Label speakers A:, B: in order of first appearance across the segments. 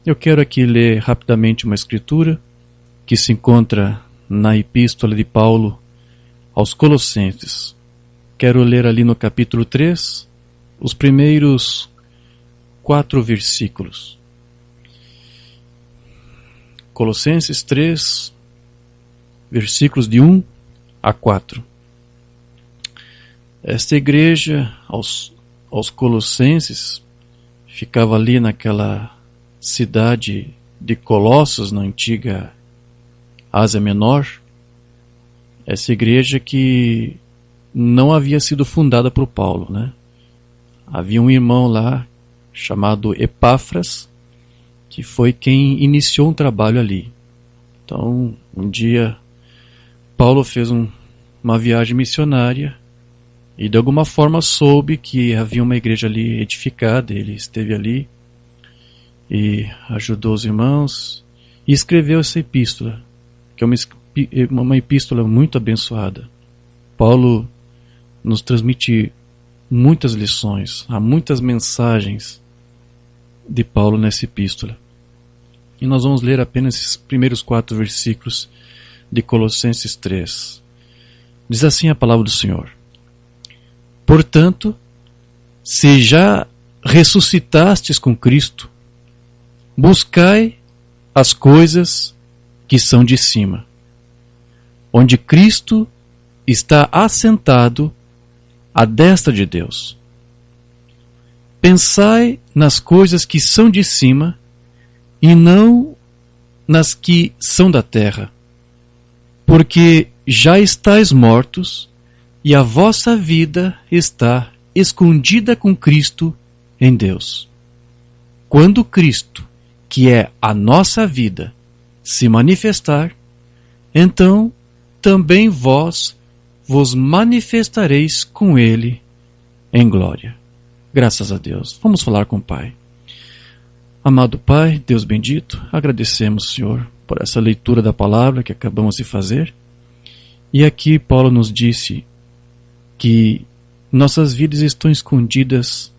A: Eu quero aqui ler rapidamente uma escritura que se encontra na Epístola de Paulo aos Colossenses. Quero ler ali no capítulo 3, os primeiros 4 versículos. Colossenses 3, versículos de 1 a 4. Esta igreja aos Colossenses ficava ali naquela cidade de Colossos, na antiga Ásia Menor. Essa igreja que não havia sido fundada por Paulo, né? Havia um irmão lá chamado Epáfras, que foi quem iniciou um trabalho ali. Então, um dia, Paulo fez uma viagem missionária e de alguma forma soube que havia uma igreja ali edificada. Ele esteve ali e ajudou os irmãos e escreveu essa epístola, que é uma epístola muito abençoada. Paulo nos transmite muitas lições, há muitas mensagens de Paulo nessa epístola. E nós vamos ler apenas esses primeiros 4 versículos de Colossenses 3. Diz assim a palavra do Senhor: Portanto, se já ressuscitastes com Cristo, buscai as coisas que são de cima, onde Cristo está assentado à destra de Deus. Pensai nas coisas que são de cima e não nas que são da terra, porque já estáis mortos e a vossa vida está escondida com Cristo em Deus. Quando Cristo, que é a nossa vida, se manifestar, então também vós vos manifestareis com Ele em glória. Graças a Deus. Vamos falar com o Pai. Amado Pai, Deus bendito, agradecemos, Senhor, por essa leitura da palavra que acabamos de fazer. E aqui Paulo nos disse que nossas vidas estão escondidas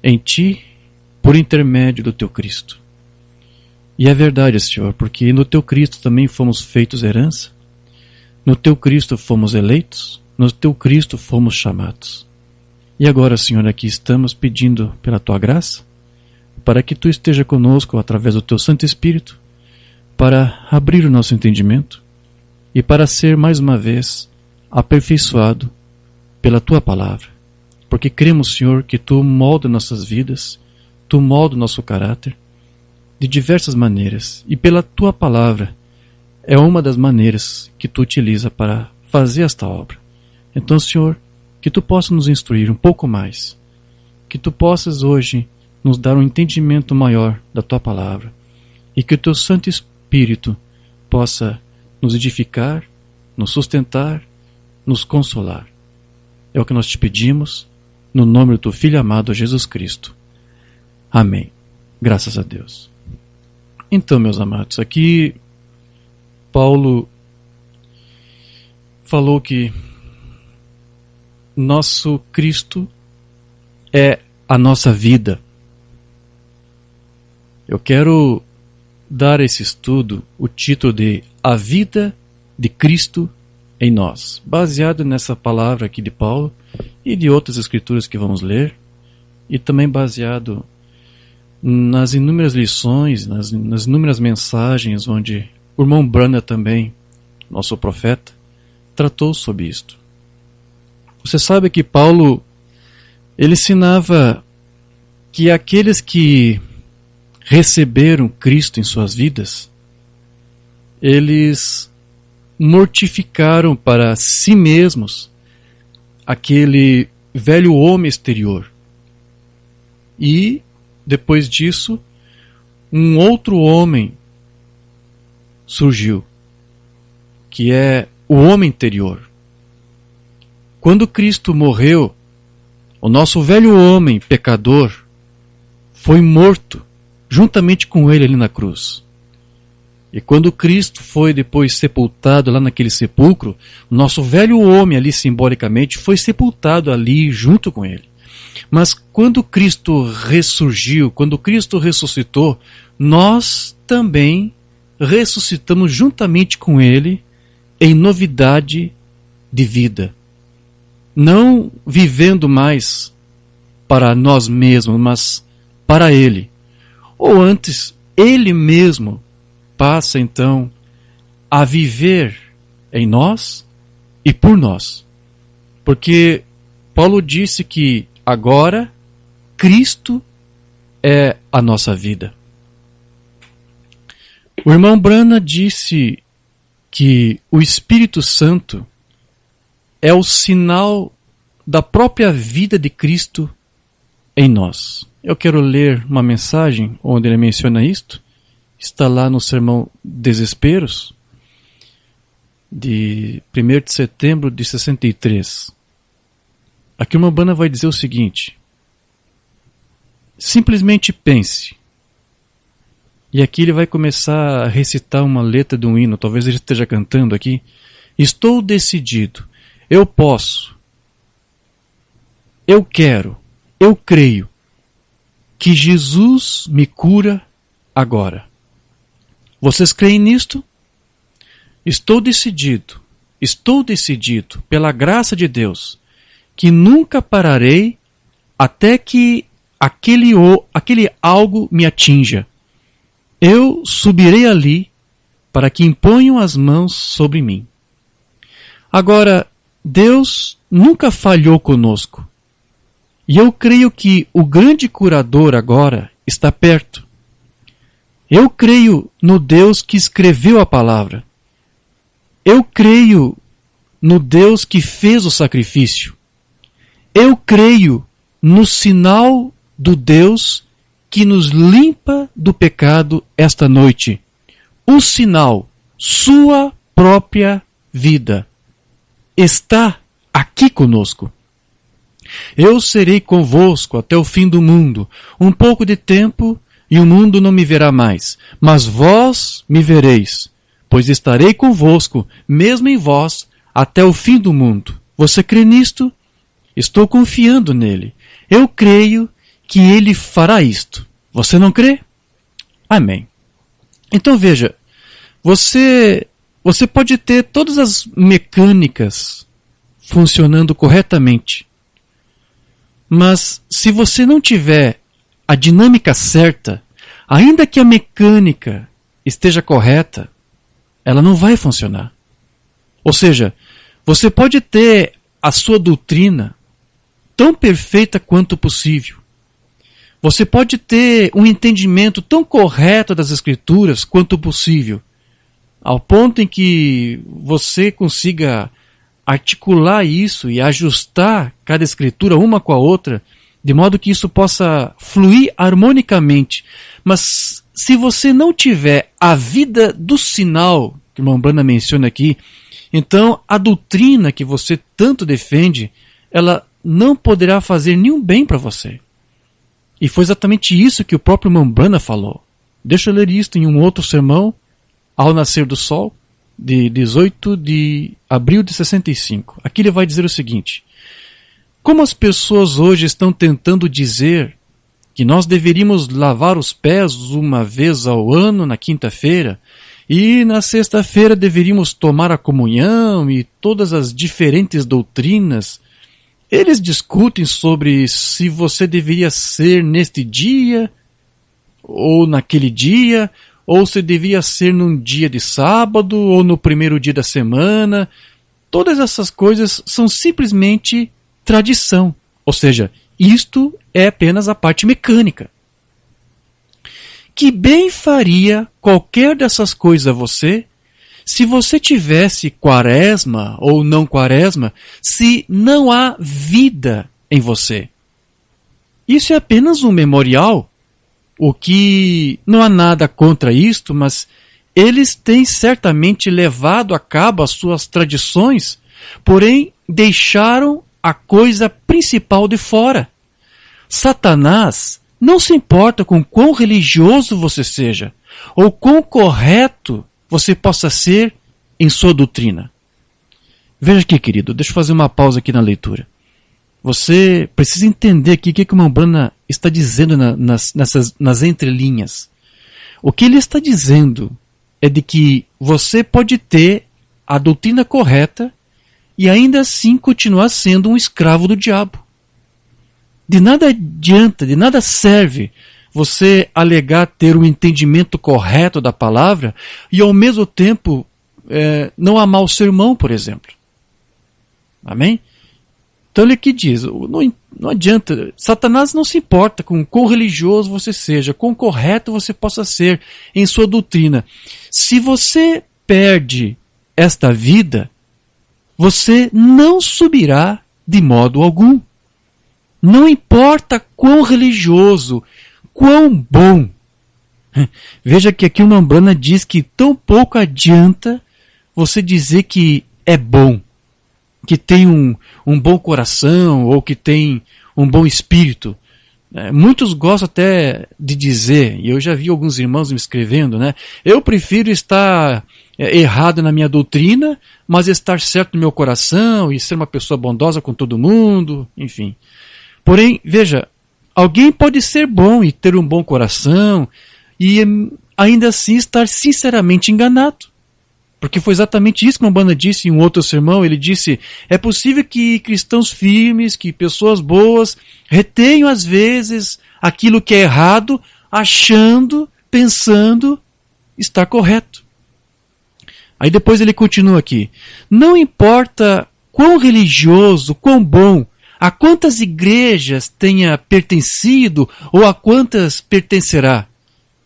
A: em Ti por intermédio do Teu Cristo. E é verdade, Senhor, porque no Teu Cristo também fomos feitos herança, no Teu Cristo fomos eleitos, no Teu Cristo fomos chamados. E agora, Senhor, aqui estamos pedindo pela Tua graça, para que Tu esteja conosco através do Teu Santo Espírito, para abrir o nosso entendimento e para ser mais uma vez aperfeiçoado pela Tua palavra. Porque cremos, Senhor, que Tu molda nossas vidas, Tu molda o nosso caráter de diversas maneiras, e pela Tua palavra é uma das maneiras que Tu utiliza para fazer esta obra. Então, Senhor, que Tu possa nos instruir um pouco mais, que Tu possas hoje nos dar um entendimento maior da Tua palavra, e que o Teu Santo Espírito possa nos edificar, nos sustentar, nos consolar. É o que nós te pedimos, no nome do Teu Filho amado, Jesus Cristo. Amém. Graças a Deus. Então, meus amados, aqui Paulo falou que nosso Cristo é a nossa vida. Eu quero dar a esse estudo o título de A Vida de Cristo em Nós, baseado nessa palavra aqui de Paulo e de outras escrituras que vamos ler, e também baseado nas inúmeras lições, nas inúmeras mensagens onde o irmão Branham também, nosso profeta, tratou sobre isto. Você sabe que Paulo, ele ensinava que aqueles que receberam Cristo em suas vidas, eles mortificaram para si mesmos aquele velho homem exterior. E, depois disso, um outro homem surgiu, que é o homem interior. Quando Cristo morreu, o nosso velho homem pecador foi morto juntamente com ele ali na cruz. E quando Cristo foi depois sepultado lá naquele sepulcro, o nosso velho homem ali simbolicamente foi sepultado ali junto com ele. Mas quando Cristo ressurgiu, quando Cristo ressuscitou, nós também ressuscitamos juntamente com Ele em novidade de vida. Não vivendo mais para nós mesmos, mas para Ele. Ou antes, Ele mesmo passa então a viver em nós e por nós. Porque Paulo disse que agora Cristo é a nossa vida. O irmão Brana disse que o Espírito Santo é o sinal da própria vida de Cristo em nós. Eu quero ler uma mensagem onde ele menciona isto. Está lá no sermão Desesperos, de 1º de setembro de 63. Aqui o irmão Brana vai dizer o seguinte: simplesmente pense. E aqui ele vai começar a recitar uma letra de um hino, talvez ele esteja cantando aqui. Estou decidido, eu posso, eu quero, eu creio que Jesus me cura agora. Vocês creem nisto? Estou decidido, pela graça de Deus, que nunca pararei até que aquele algo me atinja. Eu subirei ali para que imponham as mãos sobre mim. Agora, Deus nunca falhou conosco. E eu creio que o grande curador agora está perto. Eu creio no Deus que escreveu a palavra. Eu creio no Deus que fez o sacrifício. Eu creio no sinal do Deus que nos limpa do pecado esta noite. O sinal, sua própria vida, está aqui conosco. Eu serei convosco até o fim do mundo. Um pouco de tempo e o mundo não me verá mais. Mas vós me vereis, pois estarei convosco, mesmo em vós, até o fim do mundo. Você crê nisto? Estou confiando nele. Eu creio que ele fará isto. Você não crê? Amém. Então veja, você pode ter todas as mecânicas funcionando corretamente, mas se você não tiver a dinâmica certa, ainda que a mecânica esteja correta, ela não vai funcionar. Ou seja, você pode ter a sua doutrina tão perfeita quanto possível. Você pode ter um entendimento tão correto das Escrituras quanto possível, ao ponto em que você consiga articular isso e ajustar cada Escritura uma com a outra, de modo que isso possa fluir harmonicamente. Mas se você não tiver a vida do sinal, que o irmão Brana menciona aqui, então a doutrina que você tanto defende, ela não poderá fazer nenhum bem para você. E foi exatamente isso que o próprio irmão Brana falou. Deixa eu ler isto em um outro sermão, Ao Nascer do Sol, de 18 de abril de 65. Aqui ele vai dizer o seguinte: como as pessoas hoje estão tentando dizer que nós deveríamos lavar os pés uma vez ao ano na quinta-feira, e na sexta-feira deveríamos tomar a comunhão e todas as diferentes doutrinas, eles discutem sobre se você deveria ser neste dia, ou naquele dia, ou se devia ser num dia de sábado, ou no primeiro dia da semana. Todas essas coisas são simplesmente tradição. Ou seja, isto é apenas a parte mecânica. Que bem faria qualquer dessas coisas a você, se você tivesse quaresma ou não quaresma, se não há vida em você. Isso é apenas um memorial, o que não há nada contra isto, mas eles têm certamente levado a cabo as suas tradições, porém deixaram a coisa principal de fora. Satanás não se importa com quão religioso você seja, ou quão correto você possa ser em sua doutrina. Veja aqui, querido, deixa eu fazer uma pausa aqui na leitura. Você precisa entender aqui o que o Umbanda está dizendo nas entrelinhas. O que ele está dizendo é de que você pode ter a doutrina correta e ainda assim continuar sendo um escravo do diabo. De nada adianta, de nada serve você alegar ter o entendimento correto da palavra e ao mesmo tempo não amar o seu irmão, por exemplo. Amém? Então ele aqui diz, não adianta, Satanás não se importa com quão religioso você seja, quão correto você possa ser em sua doutrina. Se você perde esta vida, você não subirá de modo algum. Não importa quão religioso, quão bom. Veja que aqui o Umbanda diz que tão pouco adianta você dizer que é bom, que tem um bom coração ou que tem um bom espírito. Muitos gostam até de dizer, e eu já vi alguns irmãos me escrevendo, eu prefiro estar errado na minha doutrina, mas estar certo no meu coração e ser uma pessoa bondosa com todo mundo, enfim. Porém, veja, alguém pode ser bom e ter um bom coração e ainda assim estar sinceramente enganado. Porque foi exatamente isso que o Umbanda disse em um outro sermão. Ele disse, é possível que cristãos firmes, que pessoas boas, retenham às vezes aquilo que é errado, achando, pensando estar correto. Aí depois ele continua aqui. Não importa quão religioso, quão bom, a quantas igrejas tenha pertencido ou a quantas pertencerá.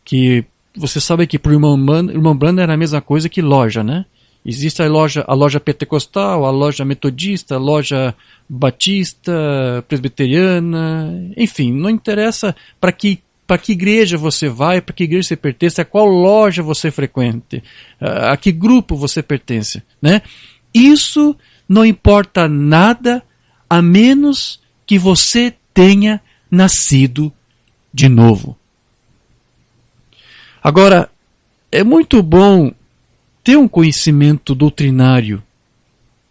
A: Que você sabe que para o irmão Umbanda era a mesma coisa que loja, né? Existe a loja pentecostal, a loja metodista, a loja batista, presbiteriana, enfim, não interessa para que igreja você vai, para que igreja você pertence, a qual loja você frequente, a que grupo você pertence, né? Isso não importa nada a menos que você tenha nascido de novo. Agora, é muito bom ter um conhecimento doutrinário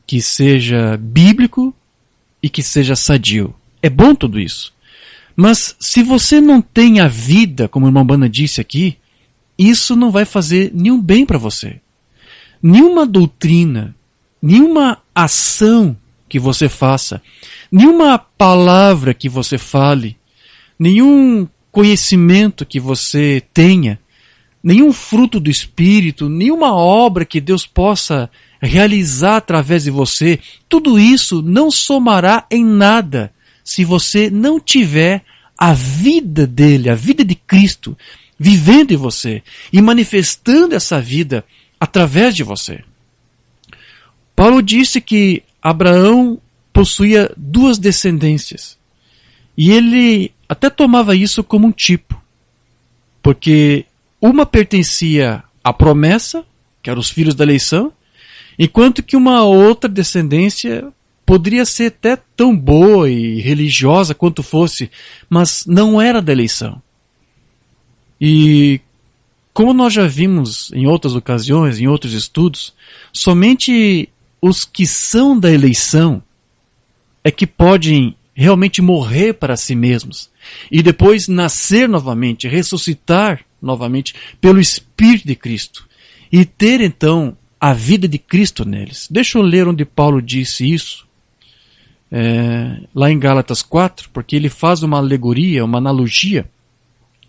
A: que seja bíblico e que seja sadio. É bom tudo isso. Mas se você não tem a vida, como o irmão Umbanda disse aqui, isso não vai fazer nenhum bem para você. Nenhuma doutrina, nenhuma ação que você faça, nenhuma palavra que você fale, nenhum conhecimento que você tenha, nenhum fruto do Espírito, nenhuma obra que Deus possa realizar através de você, tudo isso não somará em nada se você não tiver a vida dele, a vida de Cristo, vivendo em você e manifestando essa vida através de você. Paulo disse que Abraão possuía 2 descendências e ele até tomava isso como um tipo, porque uma pertencia à promessa, que eram os filhos da eleição, enquanto que uma outra descendência poderia ser até tão boa e religiosa quanto fosse, mas não era da eleição. E como nós já vimos em outras ocasiões, em outros estudos, somente os que são da eleição é que podem realmente morrer para si mesmos e depois nascer novamente, ressuscitar novamente pelo Espírito de Cristo e ter então a vida de Cristo neles. Deixa eu ler onde Paulo disse isso, lá em Gálatas 4, porque ele faz uma alegoria, uma analogia.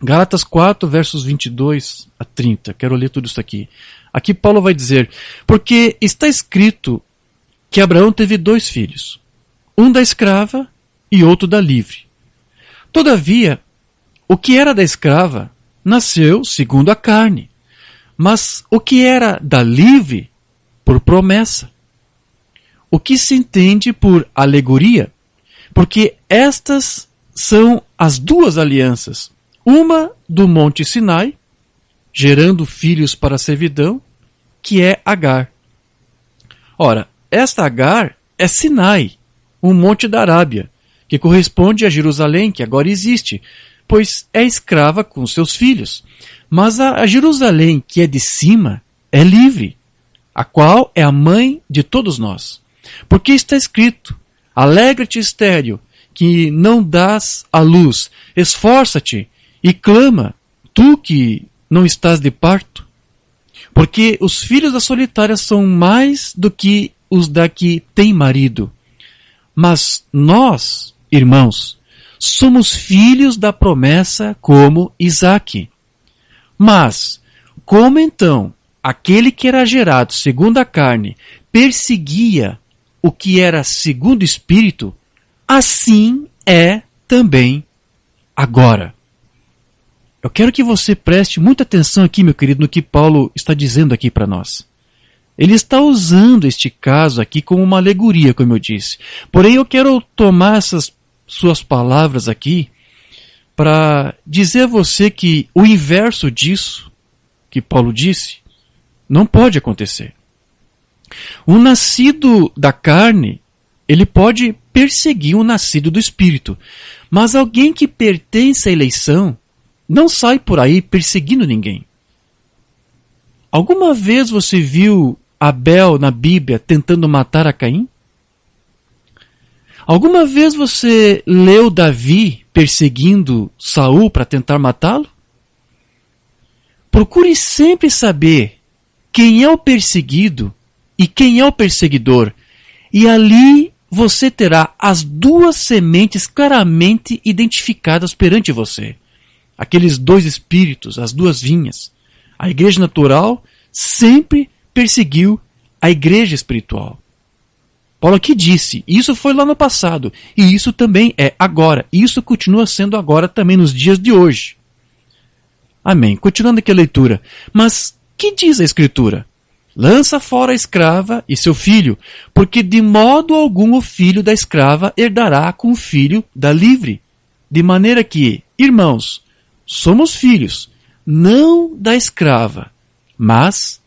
A: Gálatas 4, versos 22 a 30. Quero ler tudo isso aqui. Aqui Paulo vai dizer, porque está escrito que Abraão teve 2 filhos, um da escrava e outro da livre. Todavia, o que era da escrava nasceu segundo a carne, mas o que era da livre, por promessa. O que se entende por alegoria, porque estas são as 2 alianças, uma do Monte Sinai, gerando filhos para a servidão, que é Agar. Ora, esta Agar é Sinai, um monte da Arábia, que corresponde a Jerusalém, que agora existe, pois é escrava com seus filhos. Mas a Jerusalém, que é de cima, é livre, a qual é a mãe de todos nós. Porque está escrito, alegra-te, estéril, que não dás a luz, esforça-te e clama, tu que não estás de parto. Porque os filhos da solitária são mais do que os da que tem marido. Mas nós, irmãos, somos filhos da promessa como Isaque. Mas, como então aquele que era gerado segundo a carne perseguia o que era segundo o Espírito, assim é também agora. Eu quero que você preste muita atenção aqui, meu querido, no que Paulo está dizendo aqui para nós. Ele está usando este caso aqui como uma alegoria, como eu disse. Porém, eu quero tomar essas suas palavras aqui para dizer a você que o inverso disso, que Paulo disse, não pode acontecer. Um nascido da carne, ele pode perseguir um nascido do Espírito. Mas alguém que pertence à eleição não sai por aí perseguindo ninguém. Alguma vez você viu Abel na Bíblia tentando matar a Caim? Alguma vez você leu Davi perseguindo Saul para tentar matá-lo? Procure sempre saber quem é o perseguido e quem é o perseguidor, e ali você terá as duas sementes claramente identificadas perante você. Aqueles dois espíritos, as duas vinhas. A igreja natural sempre perseguiu a igreja espiritual. Paulo aqui disse, isso foi lá no passado, e isso também é agora, e isso continua sendo agora também nos dias de hoje. Amém. Continuando aqui a leitura. Mas que diz a Escritura? Lança fora a escrava e seu filho, porque de modo algum o filho da escrava herdará com o filho da livre. De maneira que, irmãos, somos filhos, não da escrava, mas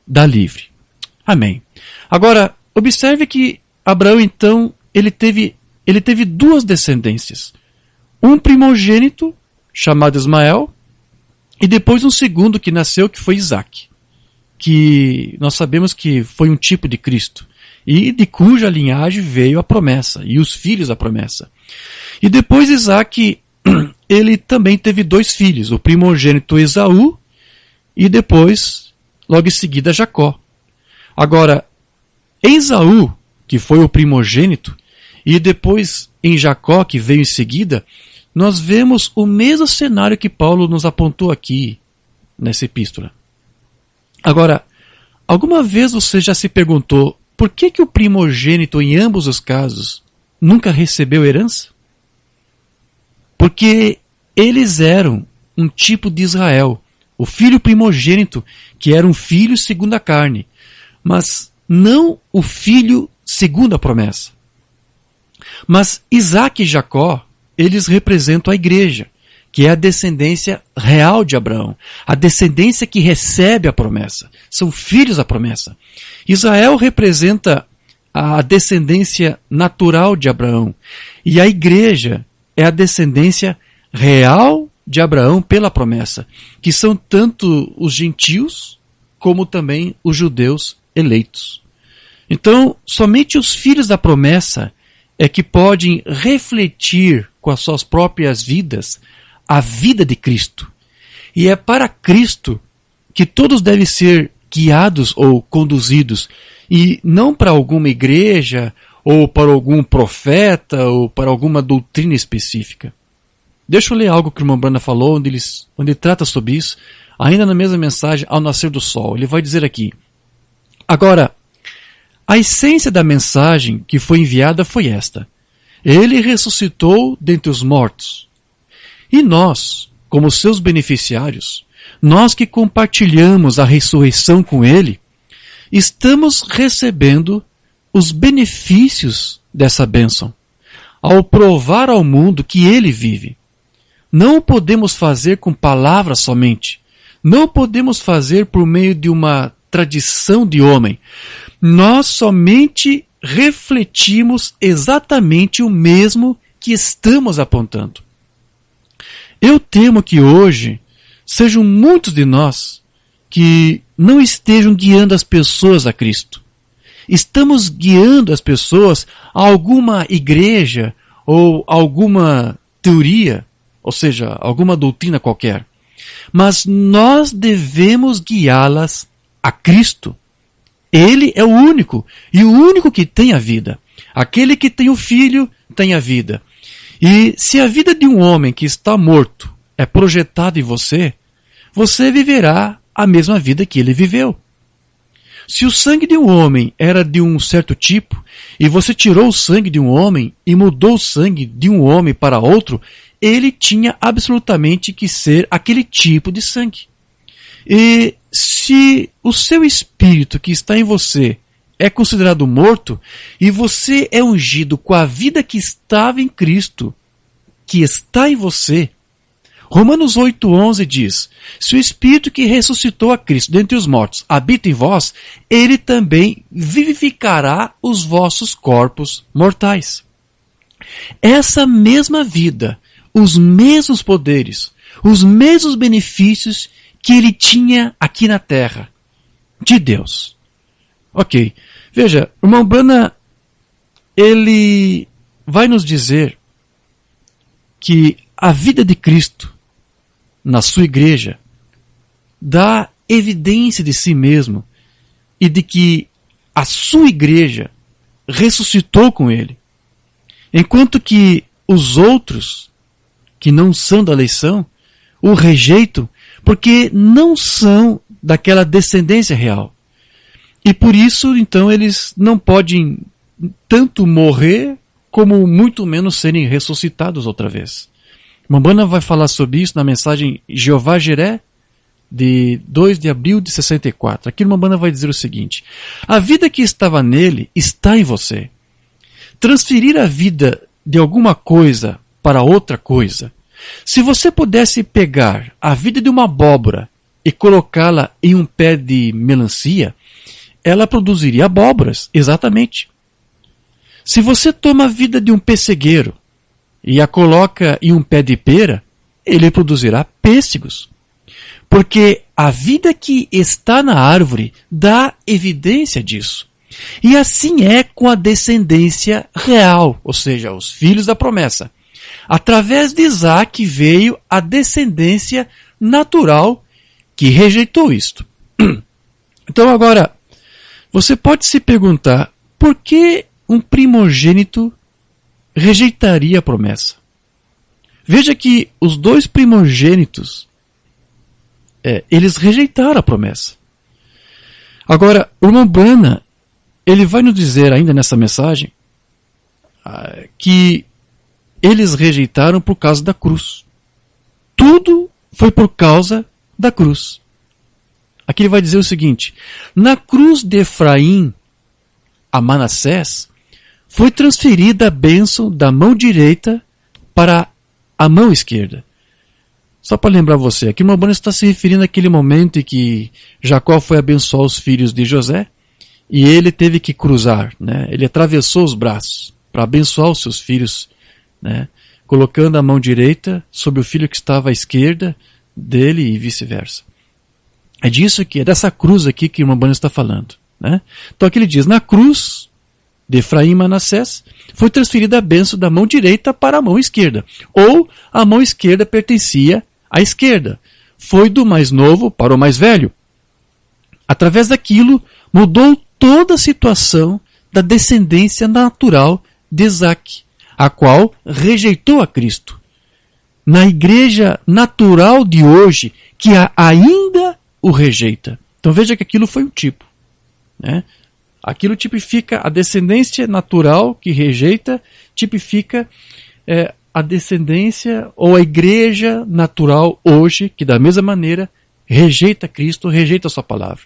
A: da livre. Amém. Agora, observe que Abraão, então, ele teve duas descendências. Um primogênito, chamado Ismael, e depois um segundo que nasceu, que foi Isaque, que nós sabemos que foi um tipo de Cristo, e de cuja linhagem veio a promessa, e os filhos da promessa. E depois Isaque, ele também teve dois filhos, o primogênito Esaú, e depois, logo em seguida, Jacó. Agora, em Esaú, que foi o primogênito, e depois em Jacó, que veio em seguida, nós vemos o mesmo cenário que Paulo nos apontou aqui, nessa epístola. Agora, alguma vez você já se perguntou por que o primogênito, em ambos os casos, nunca recebeu herança? Porque eles eram um tipo de Israel, o filho primogênito, que era um filho segundo a carne, mas não o filho segundo a promessa. Mas Isaque e Jacó, eles representam a igreja, que é a descendência real de Abraão, a descendência que recebe a promessa. São filhos da promessa. Israel representa a descendência natural de Abraão, e a igreja é a descendência real de Abraão pela promessa, que são tanto os gentios como também os judeus eleitos. Então, somente os filhos da promessa é que podem refletir com as suas próprias vidas a vida de Cristo. E é para Cristo que todos devem ser guiados ou conduzidos, e não para alguma igreja, ou para algum profeta, ou para alguma doutrina específica. Deixa eu ler algo que o irmão Brana falou, onde ele trata sobre isso, ainda na mesma mensagem, ao nascer do sol. Ele vai dizer aqui: agora, a essência da mensagem que foi enviada foi esta: ele ressuscitou dentre os mortos. E nós, como seus beneficiários, nós que compartilhamos a ressurreição com ele, estamos recebendo os benefícios dessa bênção, ao provar ao mundo que ele vive. Não o podemos fazer com palavras somente, não o podemos fazer por meio de uma tradição de homem. Nós somente refletimos exatamente o mesmo que estamos apontando. Eu temo que hoje sejam muitos de nós que não estejam guiando as pessoas a Cristo. Estamos guiando as pessoas a alguma igreja ou alguma teoria, ou seja, alguma doutrina qualquer. Mas nós devemos guiá-las a Cristo. Ele é o único, e o único que tem a vida. Aquele que tem o Filho tem a vida. E se a vida de um homem que está morto é projetada em você, você viverá a mesma vida que ele viveu. Se o sangue de um homem era de um certo tipo, e você tirou o sangue de um homem e mudou o sangue de um homem para outro, ele tinha absolutamente que ser aquele tipo de sangue. E se o seu espírito que está em você é considerado morto, e você é ungido com a vida que estava em Cristo, que está em você, Romanos 8,11 diz: se o Espírito que ressuscitou a Cristo dentre os mortos habita em vós, ele também vivificará os vossos corpos mortais. Essa mesma vida, os mesmos poderes, os mesmos benefícios que ele tinha aqui na terra, de Deus. Ok, veja, o irmão Branham, ele vai nos dizer que a vida de Cristo na sua igreja dá evidência de si mesmo e de que a sua igreja ressuscitou com ele, enquanto que os outros que não são da eleição o rejeitam porque não são daquela descendência real. E por isso, então, eles não podem tanto morrer como muito menos serem ressuscitados outra vez. Mambana vai falar sobre isso na mensagem Jeová Jiré, de 2 de abril de 64. Aqui Mambana vai dizer o seguinte: a vida que estava nele está em você. Transferir a vida de alguma coisa para outra coisa. Se você pudesse pegar a vida de uma abóbora e colocá-la em um pé de melancia, ela produziria abóboras, exatamente. Se você toma a vida de um pessegueiro e a coloca em um pé de pera, ele produzirá pêssegos. Porque a vida que está na árvore dá evidência disso. E assim é com a descendência real, ou seja, os filhos da promessa. Através de Isaac veio a descendência natural que rejeitou isto. Então agora, você pode se perguntar, por que um primogênito rejeitaria a promessa? Veja que os dois primogênitos, eles rejeitaram a promessa. Agora, o irmão Branham, ele vai nos dizer ainda nessa mensagem que eles rejeitaram por causa da cruz. Tudo foi por causa da cruz. Aqui ele vai dizer o seguinte: na cruz de Efraim a Manassés foi transferida a bênção da mão direita para a mão esquerda. Só para lembrar você, aqui o irmão Branham está se referindo àquele momento em que Jacó foi abençoar os filhos de José e ele teve que cruzar, né? Ele atravessou os braços para abençoar os seus filhos, né? Colocando a mão direita sobre o filho que estava à esquerda dele e vice-versa. É disso que é dessa cruz aqui que o irmão Branham está falando, né? Então aqui ele diz: na cruz de Efraim e Manassés foi transferida a bênção da mão direita para a mão esquerda, ou a mão esquerda pertencia à esquerda. Foi do mais novo para o mais velho. Através daquilo mudou toda a situação da descendência natural de Isaac, a qual rejeitou a Cristo. Na igreja natural de hoje, que ainda o rejeita. Então veja que aquilo foi um tipo, né? Aquilo tipifica a descendência natural que rejeita, tipifica a descendência ou a igreja natural hoje, que da mesma maneira rejeita Cristo, rejeita a sua palavra.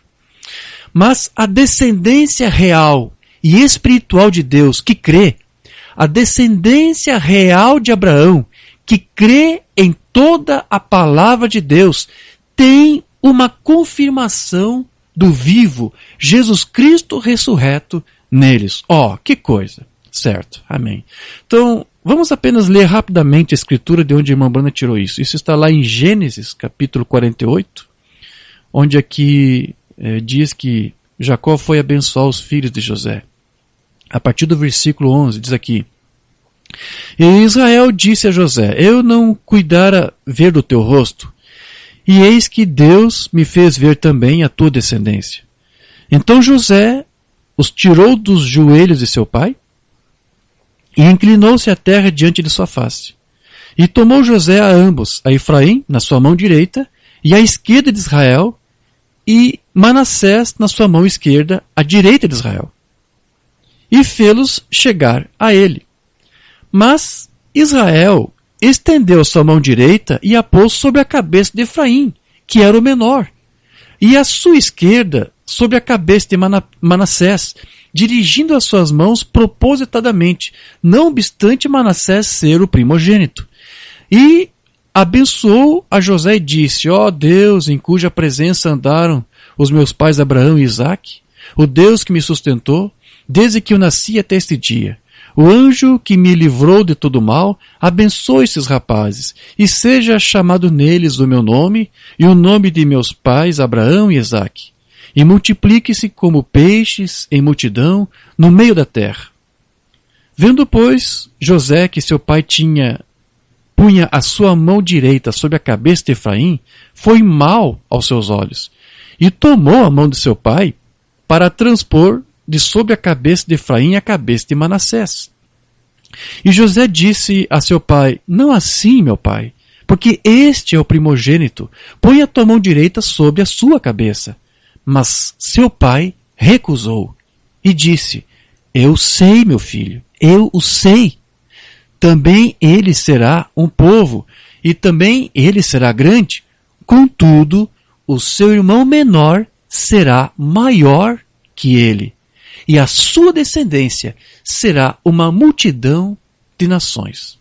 A: Mas a descendência real e espiritual de Deus que crê, a descendência real de Abraão, que crê em toda a palavra de Deus, tem uma confirmação do vivo Jesus Cristo ressurreto neles. Que coisa! Certo, amém. Então, vamos apenas ler rapidamente a escritura de onde a irmã Branham tirou isso. Isso está lá em Gênesis, capítulo 48, onde aqui diz que Jacó foi abençoar os filhos de José. A partir do versículo 11, diz aqui: E Israel disse a José: eu não cuidara ver do teu rosto, e eis que Deus me fez ver também a tua descendência. Então José os tirou dos joelhos de seu pai, e inclinou-se à terra diante de sua face. E tomou José a ambos, a Efraim na sua mão direita, e à esquerda de Israel, e Manassés na sua mão esquerda, à direita de Israel. E fê-los chegar a ele. Mas Israel estendeu sua mão direita e a pôs sobre a cabeça de Efraim, que era o menor, e a sua esquerda sobre a cabeça de Manassés, dirigindo as suas mãos propositadamente, não obstante Manassés ser o primogênito. E abençoou a José e disse: ó Deus, em cuja presença andaram os meus pais Abraão e Isaque, o Deus que me sustentou, desde que eu nasci até este dia, o anjo que me livrou de todo mal, abençoe esses rapazes, e seja chamado neles o meu nome e o nome de meus pais Abraão e Isaque, e multiplique-se como peixes em multidão no meio da terra. Vendo, pois, José que seu pai punha a sua mão direita sobre a cabeça de Efraim, foi mal aos seus olhos, e tomou a mão de seu pai para transpor de sobre a cabeça de Efraim a cabeça de Manassés. E José disse a seu pai: não assim, meu pai, porque este é o primogênito, põe a tua mão direita sobre a sua cabeça. Mas seu pai recusou e disse: eu sei, meu filho, eu o sei. Também ele será um povo, e também ele será grande. Contudo, o seu irmão menor será maior que ele, e a sua descendência será uma multidão de nações.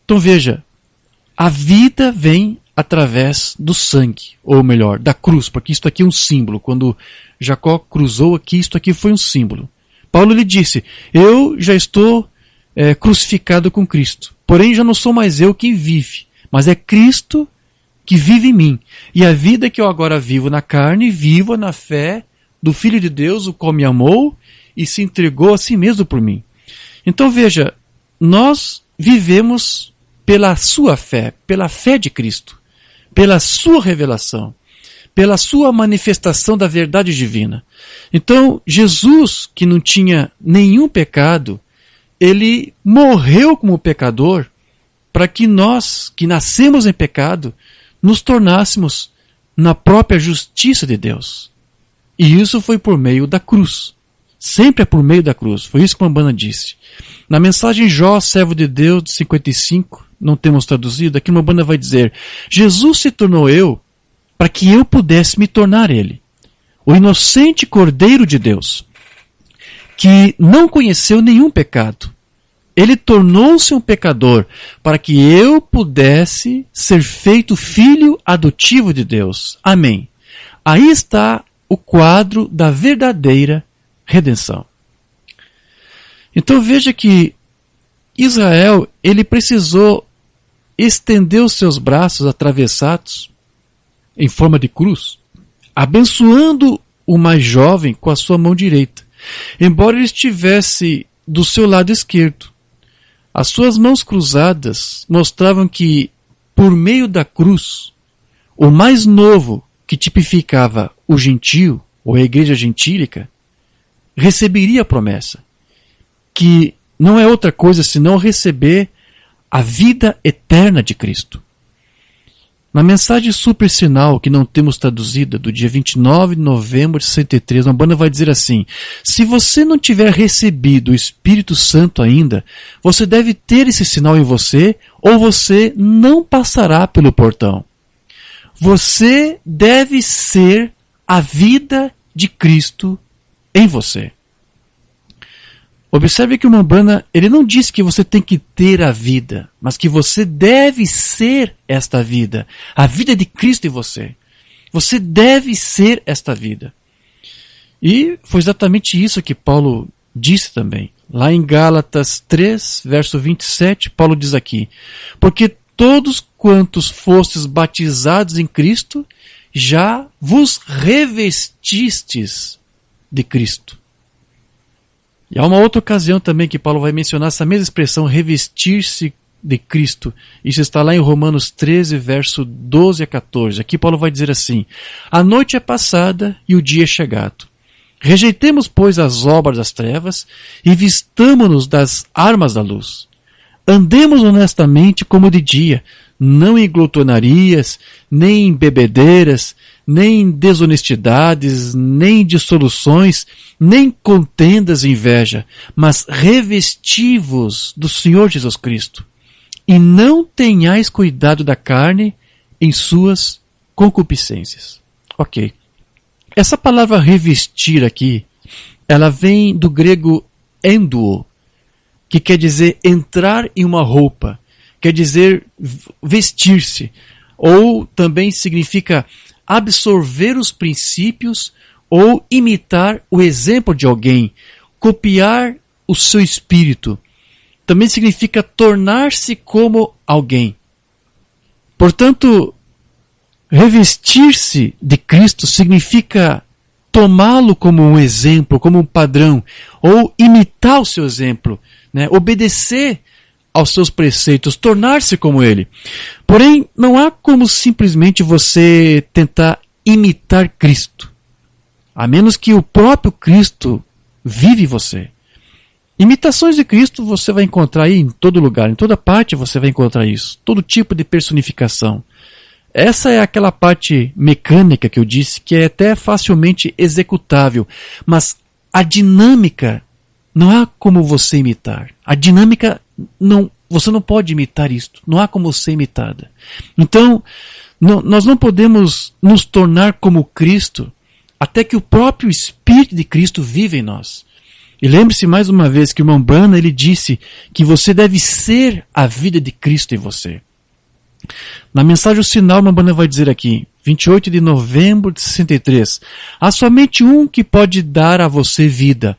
A: Então veja, a vida vem através do sangue, ou melhor, da cruz, porque isto aqui é um símbolo. Quando Jacó cruzou aqui, isto aqui foi um símbolo. Paulo lhe disse: eu já estou crucificado com Cristo, porém já não sou mais eu quem vive, mas é Cristo que vive em mim. E a vida que eu agora vivo na carne, vivo na fé do Filho de Deus, o qual me amou e se entregou a si mesmo por mim. Então veja, nós vivemos pela sua fé, pela fé de Cristo, pela sua revelação, pela sua manifestação da verdade divina. Então, Jesus, que não tinha nenhum pecado, ele morreu como pecador para que nós, que nascemos em pecado, nos tornássemos na própria justiça de Deus. E isso foi por meio da cruz. Sempre é por meio da cruz. Foi isso que Mambana disse. Na mensagem Jó, servo de Deus, de 55, não temos traduzido, aqui Mambana vai dizer: Jesus se tornou eu para que eu pudesse me tornar ele, o inocente Cordeiro de Deus, que não conheceu nenhum pecado. Ele tornou-se um pecador para que eu pudesse ser feito filho adotivo de Deus. Amém. Aí está o quadro da verdadeira redenção. Então veja que Israel, ele precisou estender os seus braços atravessados em forma de cruz, abençoando o mais jovem com a sua mão direita, embora ele estivesse do seu lado esquerdo. As suas mãos cruzadas mostravam que, por meio da cruz, o mais novo, que tipificava o gentio, ou a igreja gentílica, receberia a promessa, que não é outra coisa senão receber a vida eterna de Cristo. Na mensagem super sinal, que não temos traduzida, do dia 29 de novembro de 63, uma banda vai dizer assim: se você não tiver recebido o Espírito Santo ainda, você deve ter esse sinal em você, ou você não passará pelo portão. Você deve ser a vida de Cristo em você. Observe que o Mambana, ele não diz que você tem que ter a vida, mas que você deve ser esta vida, a vida de Cristo em você. Você deve ser esta vida. E foi exatamente isso que Paulo disse também. Lá em Gálatas 3, verso 27, Paulo diz aqui: porque todos quantos fostes batizados em Cristo, já vos revestistes de Cristo. E há uma outra ocasião também que Paulo vai mencionar essa mesma expressão, revestir-se de Cristo. Isso está lá em Romanos 13, verso 12 a 14. Aqui Paulo vai dizer assim: a noite é passada e o dia é chegado. Rejeitemos, pois, as obras das trevas e vistamo-nos das armas da luz. Andemos honestamente como de dia, não em glutonarias, nem em bebedeiras, nem em desonestidades, nem em dissoluções, nem contendas e inveja, mas revesti-vos do Senhor Jesus Cristo. E não tenhais cuidado da carne em suas concupiscências. Ok. Essa palavra revestir aqui, ela vem do grego enduo, que quer dizer entrar em uma roupa, quer dizer vestir-se, ou também significa absorver os princípios ou imitar o exemplo de alguém, copiar o seu espírito. Também significa tornar-se como alguém. Portanto, revestir-se de Cristo significa tomá-lo como um exemplo, como um padrão, ou imitar o seu exemplo, né? Obedecer aos seus preceitos, tornar-se como ele. Porém, não há como simplesmente você tentar imitar Cristo, a menos que o próprio Cristo vive você. Imitações de Cristo você vai encontrar aí em todo lugar, em toda parte você vai encontrar isso, todo tipo de personificação. Essa é aquela parte mecânica que eu disse, que é até facilmente executável, mas a dinâmica não há como você imitar. A dinâmica, não, você não pode imitar isto, não há como ser imitada. Então, nós não podemos nos tornar como Cristo até que o próprio Espírito de Cristo vive em nós. E lembre-se mais uma vez que o irmão Branham, ele disse que você deve ser a vida de Cristo em você. Na mensagem o sinal, o irmão Branham vai dizer aqui, 28 de novembro de 63, há somente um que pode dar a você vida.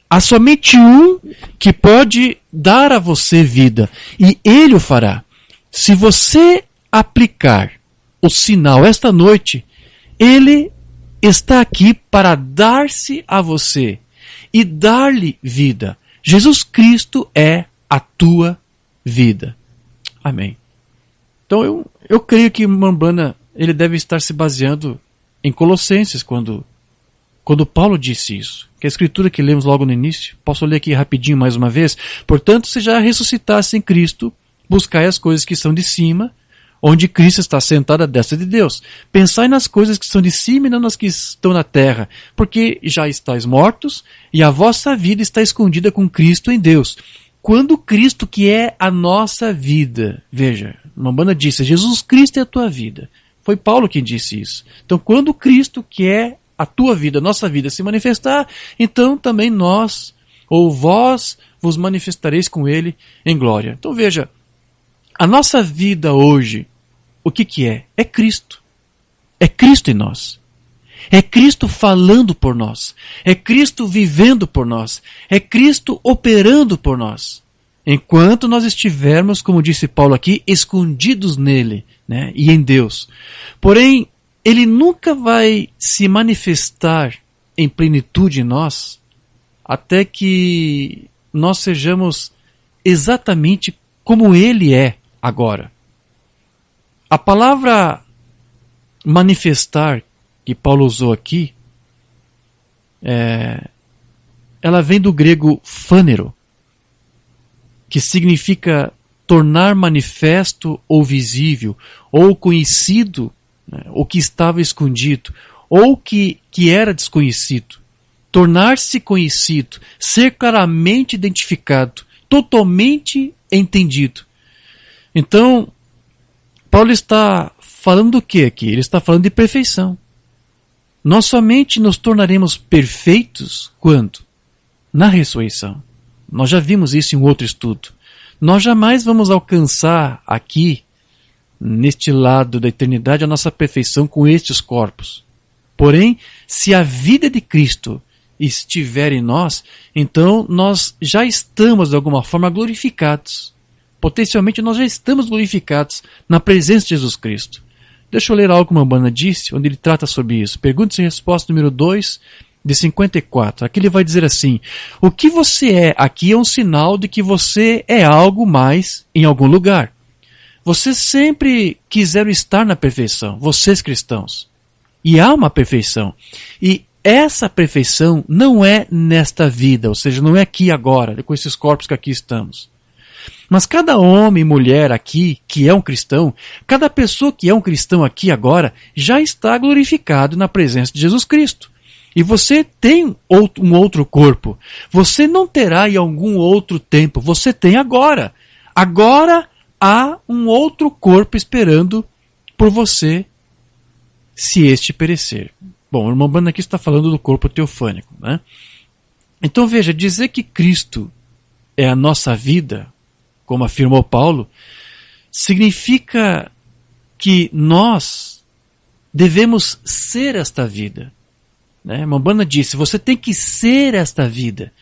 A: Há somente um que pode dar a você vida, e ele o fará. Se você aplicar o sinal esta noite, ele está aqui para dar-se a você e dar-lhe vida. Jesus Cristo é a tua vida. Amém. Então eu creio que Mambana, ele deve estar se baseando em Colossenses quando Paulo disse isso. Que é a escritura que lemos logo no início. Posso ler aqui rapidinho mais uma vez? Portanto, se já ressuscitasse em Cristo, buscai as coisas que são de cima, onde Cristo está sentado à destra de Deus. Pensai nas coisas que são de cima e não nas que estão na terra, porque já estáis mortos e a vossa vida está escondida com Cristo em Deus. Quando Cristo, que é a nossa vida, veja, Mambana disse, Jesus Cristo é a tua vida. Foi Paulo quem disse isso. Então, quando Cristo, que é a tua vida, a nossa vida, se manifestar, então também nós, ou vós, vos manifestareis com Ele em glória. Então veja, a nossa vida hoje, o que é? É Cristo. É Cristo em nós. É Cristo falando por nós. É Cristo vivendo por nós. É Cristo operando por nós. Enquanto nós estivermos, como disse Paulo aqui, escondidos nele, né, e em Deus. Porém, Ele nunca vai se manifestar em plenitude em nós até que nós sejamos exatamente como Ele é agora. A palavra manifestar que Paulo usou aqui, ela vem do grego phânero, que significa tornar manifesto ou visível, ou conhecido, né, ou que estava escondido, ou que era desconhecido. Tornar-se conhecido, ser claramente identificado, totalmente entendido. Então, Paulo está falando do que aqui? Ele está falando de perfeição. Nós somente nos tornaremos perfeitos quando? Na ressurreição. Nós já vimos isso em um outro estudo. Nós jamais vamos alcançar aqui, neste lado da eternidade, a nossa perfeição com estes corpos. Porém, se a vida de Cristo estiver em nós, então nós já estamos de alguma forma glorificados. Potencialmente nós já estamos glorificados na presença de Jesus Cristo. Deixa eu ler algo que Mambana disse, onde ele trata sobre isso. Perguntas e respostas número 2, de 54. Aqui ele vai dizer assim: o que você é aqui é um sinal de que você é algo mais em algum lugar. Vocês sempre quiseram estar na perfeição, vocês cristãos. E há uma perfeição. E essa perfeição não é nesta vida, ou seja, não é aqui agora, com esses corpos que aqui estamos. Mas cada homem e mulher aqui, que é um cristão, cada pessoa que é um cristão aqui agora, já está glorificado na presença de Jesus Cristo. E você tem um outro corpo. Você não terá em algum outro tempo, você tem agora. Agora há um outro corpo esperando por você, se este perecer. Bom, o irmão Branham aqui está falando do corpo teofânico, né? Então veja, dizer que Cristo é a nossa vida, como afirmou Paulo, significa que nós devemos ser esta vida. Né? Mambana disse, você tem que ser esta vida.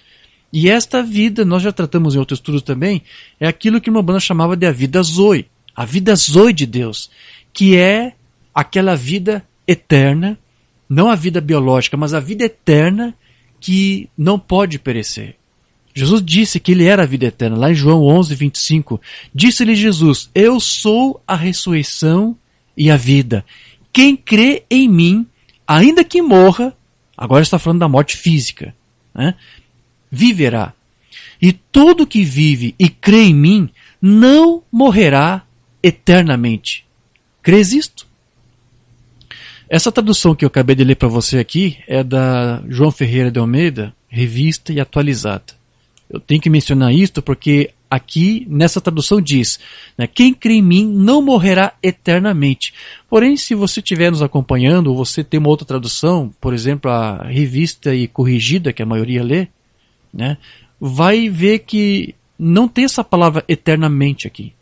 A: E esta vida, nós já tratamos em outros estudos também, é aquilo que Mambana chamava de a vida Zoe. A vida Zoe de Deus, que é aquela vida eterna, não a vida biológica, mas a vida eterna que não pode perecer. Jesus disse que ele era a vida eterna. Lá em João 11, 25, disse-lhe Jesus, eu sou a ressurreição e a vida. Quem crê em mim, ainda que morra, agora está falando da morte física, né? Viverá. E todo que vive e crê em mim, não morrerá eternamente. Crês isto? Essa tradução que eu acabei de ler para você aqui é da João Ferreira de Almeida, Revista e Atualizada. Eu tenho que mencionar isto porque aqui nessa tradução diz, né, quem crê em mim não morrerá eternamente. Porém, se você estiver nos acompanhando ou você tem uma outra tradução, por exemplo, a Revista e Corrigida, que a maioria lê, né, vai ver que não tem essa palavra eternamente aqui.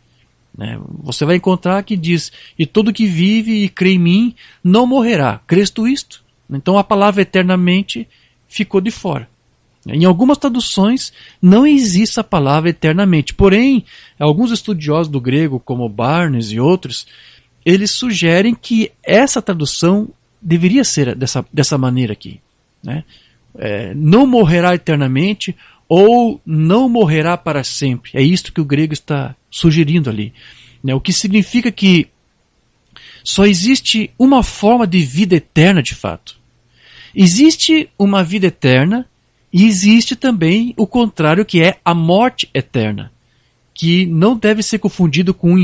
A: Né? Você vai encontrar que diz, e todo que vive e crê em mim não morrerá. Crês tu isto? Então a palavra eternamente ficou de fora. Em algumas traduções não existe a palavra eternamente. Porém, alguns estudiosos do grego, como Barnes e outros, eles sugerem que essa tradução deveria ser dessa maneira aqui. Né? Não morrerá eternamente ou não morrerá para sempre. É isto que o grego está sugerindo ali. Né? O que significa que só existe uma forma de vida eterna de fato. Existe uma vida eterna e existe também o contrário, que é a morte eterna, que não deve ser confundido com um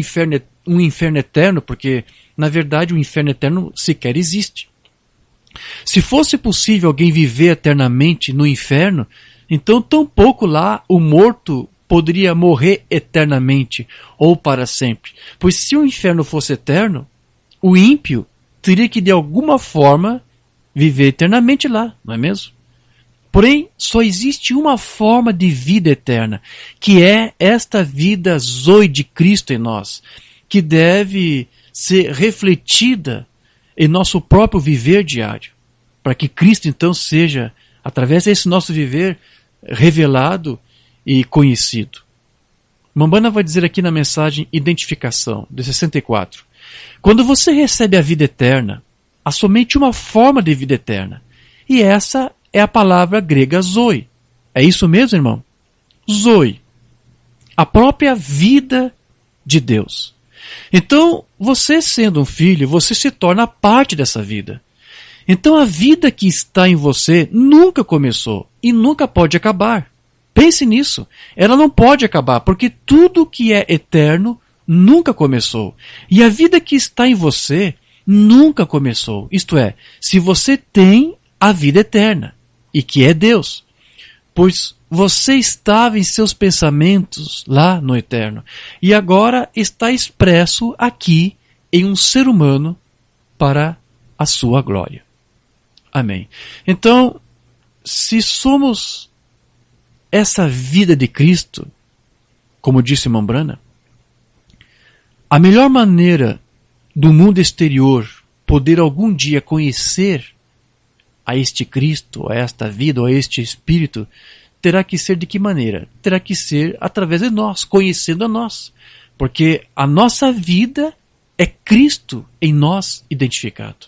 A: inferno eterno, porque na verdade o inferno eterno sequer existe. Se fosse possível alguém viver eternamente no inferno, então tampouco lá o morto poderia morrer eternamente ou para sempre. Pois se o inferno fosse eterno, o ímpio teria que de alguma forma viver eternamente lá, não é mesmo? Porém, só existe uma forma de vida eterna, que é esta vida Zoe de Cristo em nós, que deve ser refletida em nosso próprio viver diário, para que Cristo então seja, através desse nosso viver, revelado e conhecido. Mambana vai dizer aqui na mensagem Identificação, de 64, quando você recebe a vida eterna, há somente uma forma de vida eterna, e essa é a palavra grega Zoe. É isso mesmo, irmão? Zoe. A própria vida de Deus. Então, você sendo um filho, você se torna parte dessa vida. Então, a vida que está em você nunca começou e nunca pode acabar. Pense nisso. Ela não pode acabar, porque tudo que é eterno nunca começou. E a vida que está em você nunca começou. Isto é, se você tem a vida eterna, e que é Deus, pois você estava em seus pensamentos lá no eterno, e agora está expresso aqui em um ser humano para a sua glória. Amém. Então, se somos essa vida de Cristo, como disse Mambrana, a melhor maneira do mundo exterior poder algum dia conhecer a este Cristo, a esta vida, a este Espírito, terá que ser de que maneira? Terá que ser através de nós, conhecendo a nós. Porque a nossa vida é Cristo em nós identificado.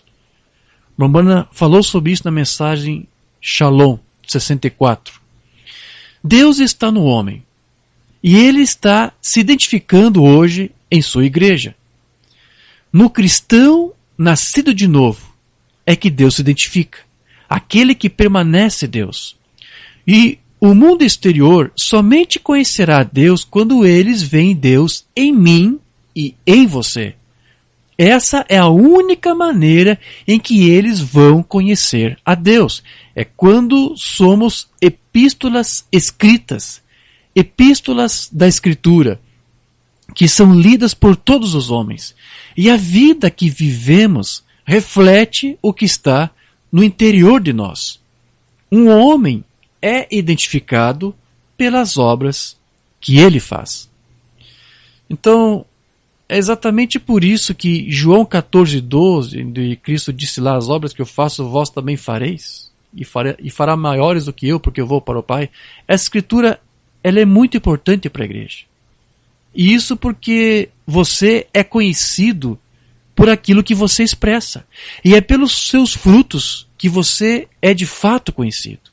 A: Brahmana falou sobre isso na mensagem Shalom 64. Deus está no homem e ele está se identificando hoje em sua igreja. No cristão nascido de novo é que Deus se identifica, aquele que permanece Deus. E o mundo exterior somente conhecerá Deus quando eles veem Deus em mim e em você. Essa é a única maneira em que eles vão conhecer a Deus. É quando somos epístolas escritas, epístolas da Escritura, que são lidas por todos os homens. E a vida que vivemos reflete o que está no interior de nós. Um homem é identificado pelas obras que ele faz. Então, é exatamente por isso que João 14:12, de Cristo disse lá, as obras que eu faço, vós também fareis, e fará maiores do que eu, porque eu vou para o Pai. Essa escritura, ela é muito importante para a igreja. E isso porque você é conhecido por aquilo que você expressa. E é pelos seus frutos que você é de fato conhecido.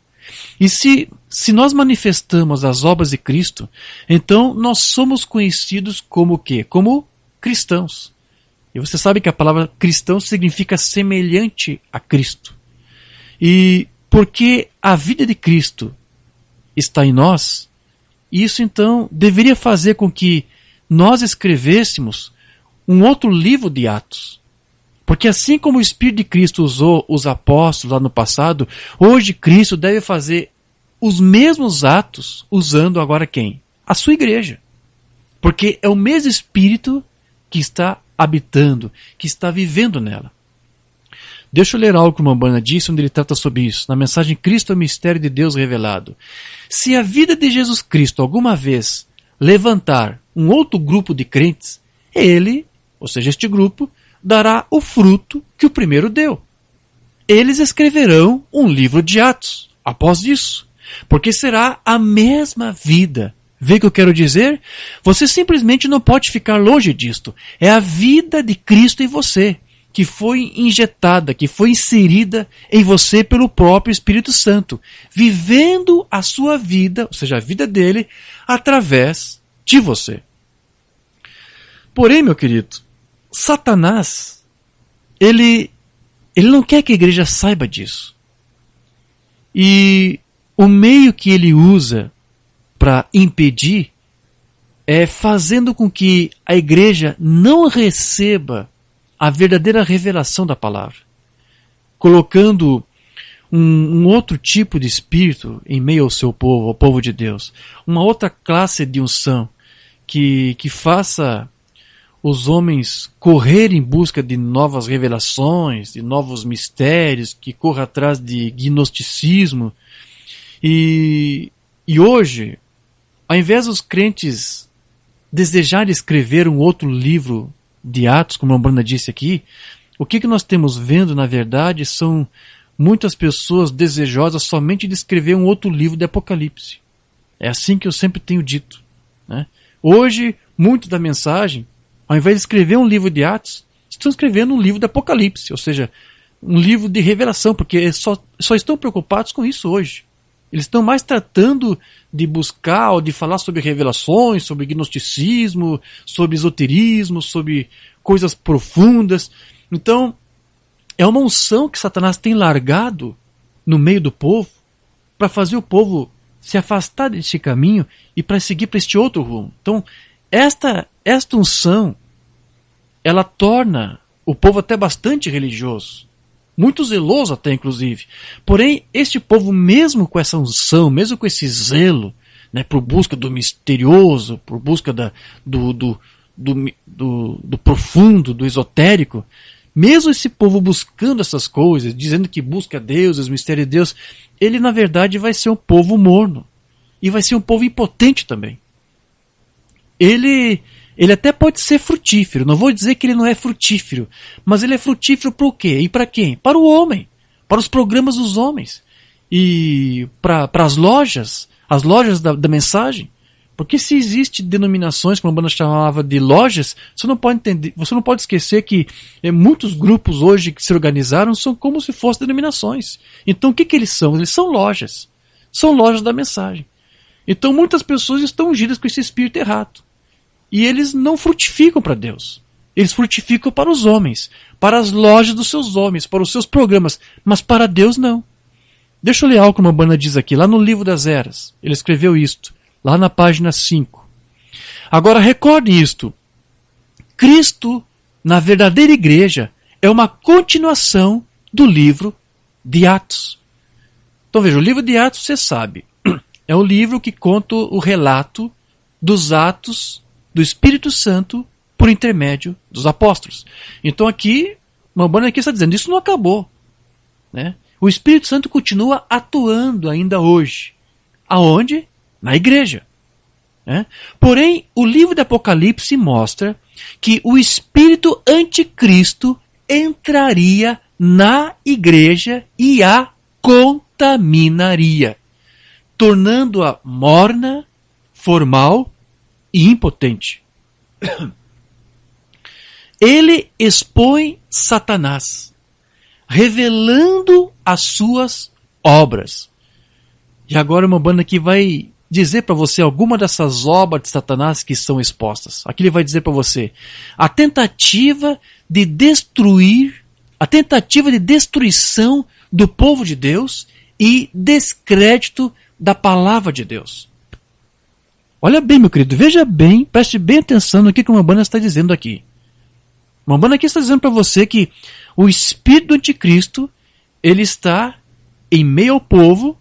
A: E se nós manifestamos as obras de Cristo, então nós somos conhecidos como o quê? Como cristãos. E você sabe que a palavra cristão significa semelhante a Cristo. E porque a vida de Cristo está em nós, isso então deveria fazer com que nós escrevêssemos um outro livro de Atos. Porque assim como o Espírito de Cristo usou os apóstolos lá no passado, hoje Cristo deve fazer os mesmos atos usando agora quem? A sua igreja. Porque é o mesmo Espírito que está habitando, que está vivendo nela. Deixa eu ler algo que o Mambana disse, onde ele trata sobre isso, na mensagem Cristo é o mistério de Deus revelado. Se a vida de Jesus Cristo alguma vez levantar um outro grupo de crentes, ele, ou seja, este grupo, dará o fruto que o primeiro deu. Eles escreverão um livro de Atos, após isso, porque será a mesma vida. Vê o que eu quero dizer? Você simplesmente não pode ficar longe disto. É a vida de Cristo em você, que foi injetada, que foi inserida em você pelo próprio Espírito Santo, vivendo a sua vida, ou seja, a vida dele, através de você. Porém, meu querido, Satanás, ele não quer que a igreja saiba disso. E o meio que ele usa para impedir é fazendo com que a igreja não receba a verdadeira revelação da palavra, colocando um outro tipo de espírito em meio ao seu povo, ao povo de Deus, uma outra classe de unção que faça os homens correrem em busca de novas revelações, de novos mistérios, que corra atrás de gnosticismo. E hoje, ao invés dos crentes desejarem escrever um outro livro de Atos, como a Bruna disse aqui, o que nós temos vendo, na verdade, são muitas pessoas desejosas somente de escrever um outro livro de Apocalipse. É assim que eu sempre tenho dito, né? Hoje, muito da mensagem, ao invés de escrever um livro de Atos, estão escrevendo um livro de Apocalipse, ou seja, um livro de revelação, porque só estão preocupados com isso hoje. Eles estão mais tratando de buscar ou de falar sobre revelações, sobre gnosticismo, sobre esoterismo, sobre coisas profundas. Então, é uma unção que Satanás tem largado no meio do povo para fazer o povo se afastar desse caminho e para seguir para este outro rumo. Então, esta unção, ela torna o povo até bastante religioso. Muito zeloso até, inclusive. Porém, este povo, mesmo com essa unção, mesmo com esse zelo, né, por busca do misterioso, por busca do profundo, do esotérico, mesmo esse povo buscando essas coisas, dizendo que busca Deus, os mistérios de Deus, ele na verdade vai ser um povo morno. E vai ser um povo impotente também. Ele até pode ser frutífero, não vou dizer que ele não é frutífero, mas ele é frutífero para o quê? E para quem? Para o homem, para os programas dos homens, e para as lojas da mensagem, Porque se existe denominações, como a banda chamava de lojas, você não pode entender, você não pode esquecer que muitos grupos hoje que se organizaram são como se fossem denominações. Então o que eles são? Eles são lojas. São lojas da mensagem. Então muitas pessoas estão ungidas com esse espírito errado. E eles não frutificam para Deus. Eles frutificam para os homens, para as lojas dos seus homens, para os seus programas, mas para Deus não. Deixa eu ler algo que uma banda diz aqui, lá no Livro das Eras. Ele escreveu isto, lá na página 5. Agora recorde isto. Cristo, na verdadeira igreja, é uma continuação do livro de Atos. Então veja, o livro de Atos, você sabe, é o livro que conta o relato dos atos do Espírito Santo por intermédio dos apóstolos. Então aqui, uma banda aqui está dizendo, isso não acabou. Né? O Espírito Santo continua atuando ainda hoje. Aonde? Na igreja. Né? Porém, o livro do Apocalipse mostra que o espírito anticristo entraria na igreja e a contaminaria, tornando-a morna, formal e impotente. Ele expõe Satanás, revelando as suas obras. E agora uma banda que vai dizer para você alguma dessas obras de Satanás que são expostas. Aqui ele vai dizer para você a tentativa de destruição do povo de Deus e descrédito da palavra de Deus. Olha bem, meu querido, veja bem, preste bem atenção no que uma banda está dizendo aqui. Uma banda aqui está dizendo para você que o espírito do anticristo, ele está em meio ao povo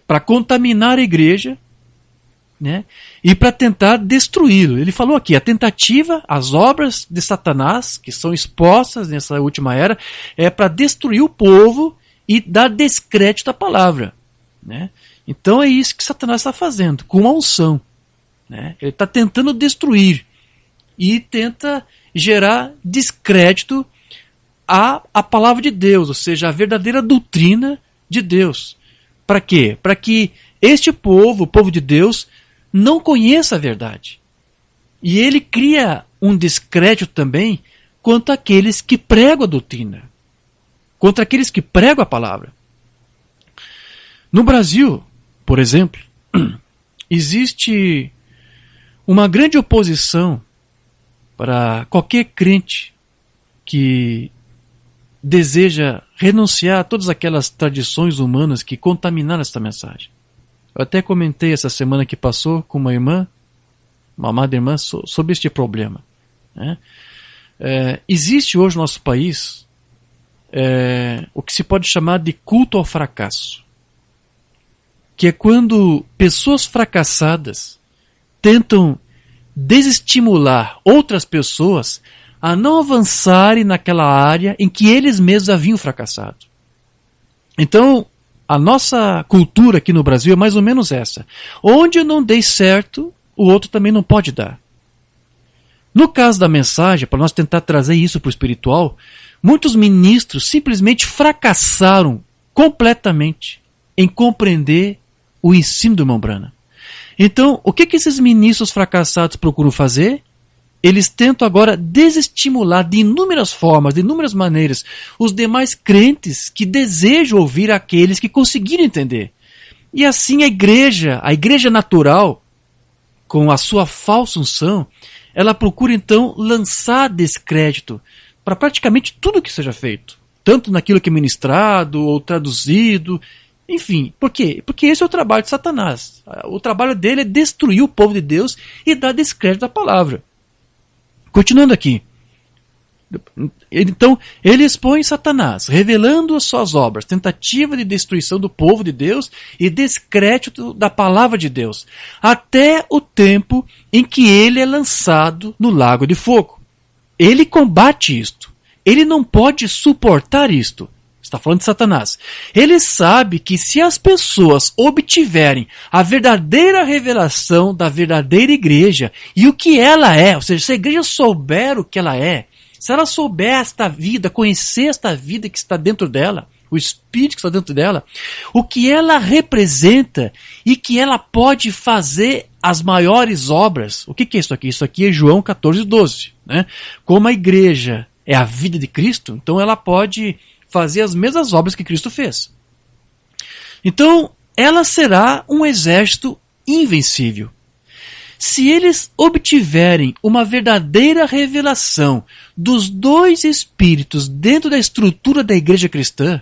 A: para contaminar a igreja, né, e para tentar destruí-lo. Ele falou aqui, a tentativa, as obras de Satanás, que são expostas nessa última era, é para destruir o povo e dar descrédito à palavra. Né? Então é isso que Satanás está fazendo, com a unção. Né? Ele está tentando destruir e tenta gerar descrédito à palavra de Deus, ou seja, a verdadeira doutrina de Deus. Para quê? Para que este povo, o povo de Deus, não conheça a verdade. E ele cria um descrédito também quanto àqueles que pregam a doutrina, contra aqueles que pregam a palavra. No Brasil, por exemplo, existe uma grande oposição para qualquer crente que deseja renunciar a todas aquelas tradições humanas que contaminaram esta mensagem. Eu até comentei essa semana que passou com uma irmã, uma amada irmã, sobre este problema. Né? Existe hoje no nosso país o que se pode chamar de culto ao fracasso, que é quando pessoas fracassadas tentam desestimular outras pessoas a não avançarem naquela área em que eles mesmos haviam fracassado. Então, a nossa cultura aqui no Brasil é mais ou menos essa. Onde eu não dei certo, o outro também não pode dar. No caso da mensagem, para nós tentar trazer isso para o espiritual, muitos ministros simplesmente fracassaram completamente em compreender o ensino do irmão Branham. Então, o que esses ministros fracassados procuram fazer? Eles tentam agora desestimular de inúmeras formas, de inúmeras maneiras, os demais crentes que desejam ouvir aqueles que conseguiram entender. E assim a igreja natural, com a sua falsa unção, ela procura então lançar descrédito para praticamente tudo que seja feito. Tanto naquilo que é ministrado ou traduzido. Enfim, por quê? Porque esse é o trabalho de Satanás. O trabalho dele é destruir o povo de Deus e dar descrédito à palavra. Continuando aqui. Então, ele expõe Satanás, revelando as suas obras, tentativa de destruição do povo de Deus e descrédito da palavra de Deus, até o tempo em que ele é lançado no lago de fogo. Ele combate isto. Ele não pode suportar isto. Está falando de Satanás. Ele sabe que se as pessoas obtiverem a verdadeira revelação da verdadeira igreja e o que ela é, ou seja, se a igreja souber o que ela é, se ela souber esta vida, conhecer esta vida que está dentro dela, o Espírito que está dentro dela, o que ela representa e que ela pode fazer as maiores obras. O que é isso aqui? Isso aqui é João 14:12. Né? Como a igreja é a vida de Cristo, então ela pode fazer as mesmas obras que Cristo fez. Então, ela será um exército invencível. Se eles obtiverem uma verdadeira revelação dos dois Espíritos dentro da estrutura da igreja cristã,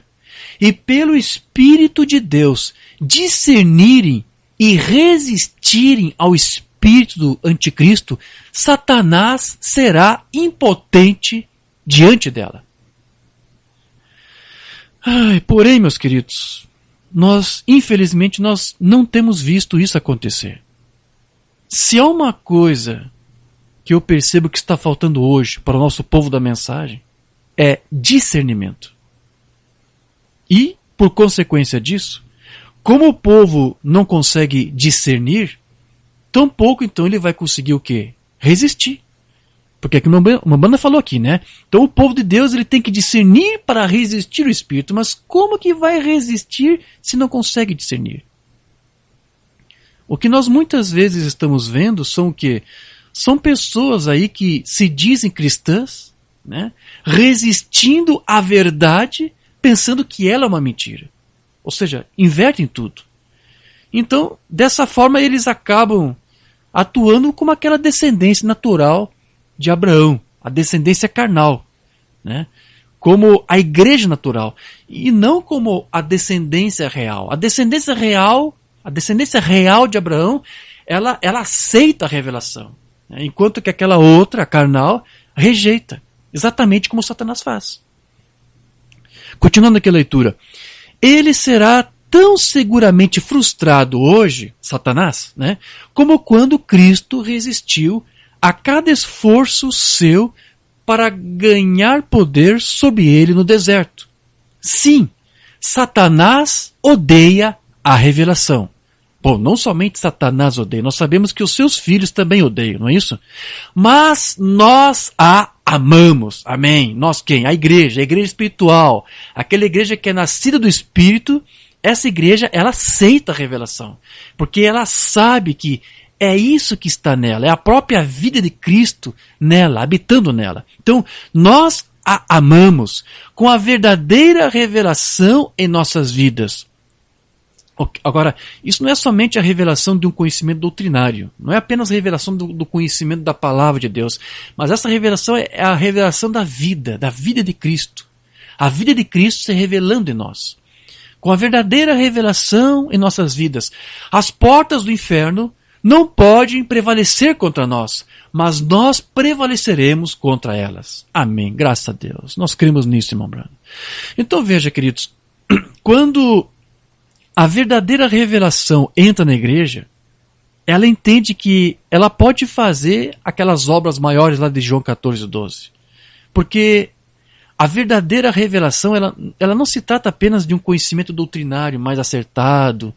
A: e pelo Espírito de Deus discernirem e resistirem ao espírito do anticristo, Satanás será impotente diante dela. Porém, meus queridos, infelizmente, nós não temos visto isso acontecer. Se há uma coisa que eu percebo que está faltando hoje para o nosso povo da mensagem, é discernimento. E, por consequência disso, como o povo não consegue discernir, tampouco então ele vai conseguir o quê? Resistir. Porque aqui uma banda falou aqui, né? Então o povo de Deus ele tem que discernir para resistir o Espírito. Mas como que vai resistir se não consegue discernir? O que nós muitas vezes estamos vendo são o quê? São pessoas aí que se dizem cristãs, né? Resistindo à verdade, pensando que ela é uma mentira. Ou seja, invertem tudo. Então, dessa forma, eles acabam atuando como aquela descendência natural de Abraão, a descendência carnal, né? Como a igreja natural, e não como a descendência real. A descendência real de Abraão, ela aceita a revelação, né? Enquanto que aquela outra, a carnal, rejeita, exatamente como Satanás faz. Continuando aqui a leitura. Ele será tão seguramente frustrado hoje, Satanás, né, como quando Cristo resistiu a cada esforço seu para ganhar poder sobre ele no deserto. Sim, Satanás odeia a revelação. Bom, não somente Satanás odeia, nós sabemos que os seus filhos também odeiam, não é isso? Mas nós a amamos, amém? Nós quem? A igreja espiritual, aquela igreja que é nascida do Espírito. Essa igreja, ela aceita a revelação, porque ela sabe que é isso que está nela, é a própria vida de Cristo nela, habitando nela. Então, nós a amamos com a verdadeira revelação em nossas vidas. Agora, isso não é somente a revelação de um conhecimento doutrinário, não é apenas a revelação do conhecimento da palavra de Deus, mas essa revelação é a revelação da vida de Cristo. A vida de Cristo se revelando em nós. Com a verdadeira revelação em nossas vidas, as portas do inferno não podem prevalecer contra nós, mas nós prevaleceremos contra elas. Amém. Graças a Deus. Nós cremos nisso, irmão Bruno. Então veja, queridos, quando a verdadeira revelação entra na igreja, ela entende que ela pode fazer aquelas obras maiores lá de João 14:12. Porque a verdadeira revelação, ela não se trata apenas de um conhecimento doutrinário mais acertado,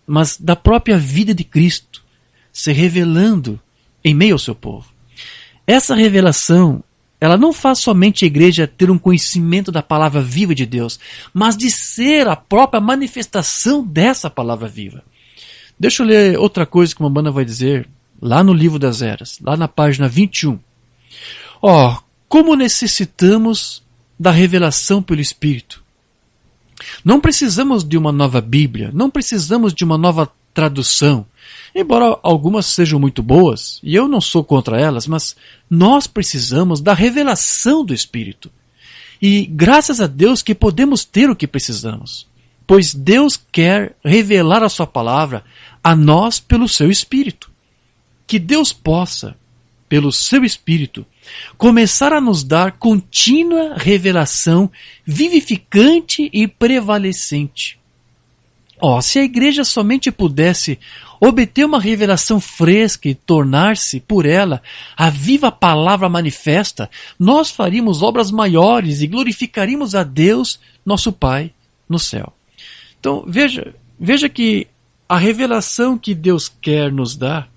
A: mas da própria vida de Cristo se revelando em meio ao seu povo. Essa revelação, ela não faz somente a igreja ter um conhecimento da palavra viva de Deus, mas de ser a própria manifestação dessa palavra viva. Deixa eu ler outra coisa que uma banda vai dizer lá no livro das Eras, lá na página 21. Como necessitamos da revelação pelo Espírito. Não precisamos de uma nova Bíblia, não precisamos de uma nova tradução, embora algumas sejam muito boas, e eu não sou contra elas, mas nós precisamos da revelação do Espírito. E graças a Deus que podemos ter o que precisamos, pois Deus quer revelar a sua palavra a nós pelo seu Espírito. Que Deus possa, pelo seu Espírito, começar a nos dar contínua revelação vivificante e prevalecente. Se a igreja somente pudesse obter uma revelação fresca e tornar-se, por ela, a viva palavra manifesta, nós faríamos obras maiores e glorificaríamos a Deus, nosso Pai, no céu. Então, veja que a revelação que Deus quer nos dar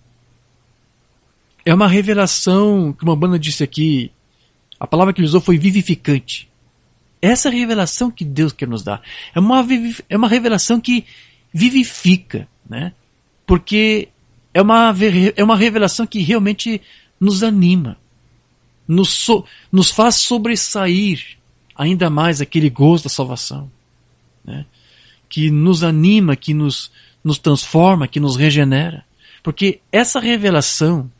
A: é uma revelação, que uma banda disse aqui, a palavra que ele usou foi vivificante. Essa é a revelação que Deus quer nos dar. É uma revelação que vivifica, né? Porque é uma revelação que realmente nos anima, nos faz sobressair ainda mais aquele gozo da salvação, né? Que nos anima, que nos transforma, que nos regenera. Porque essa revelação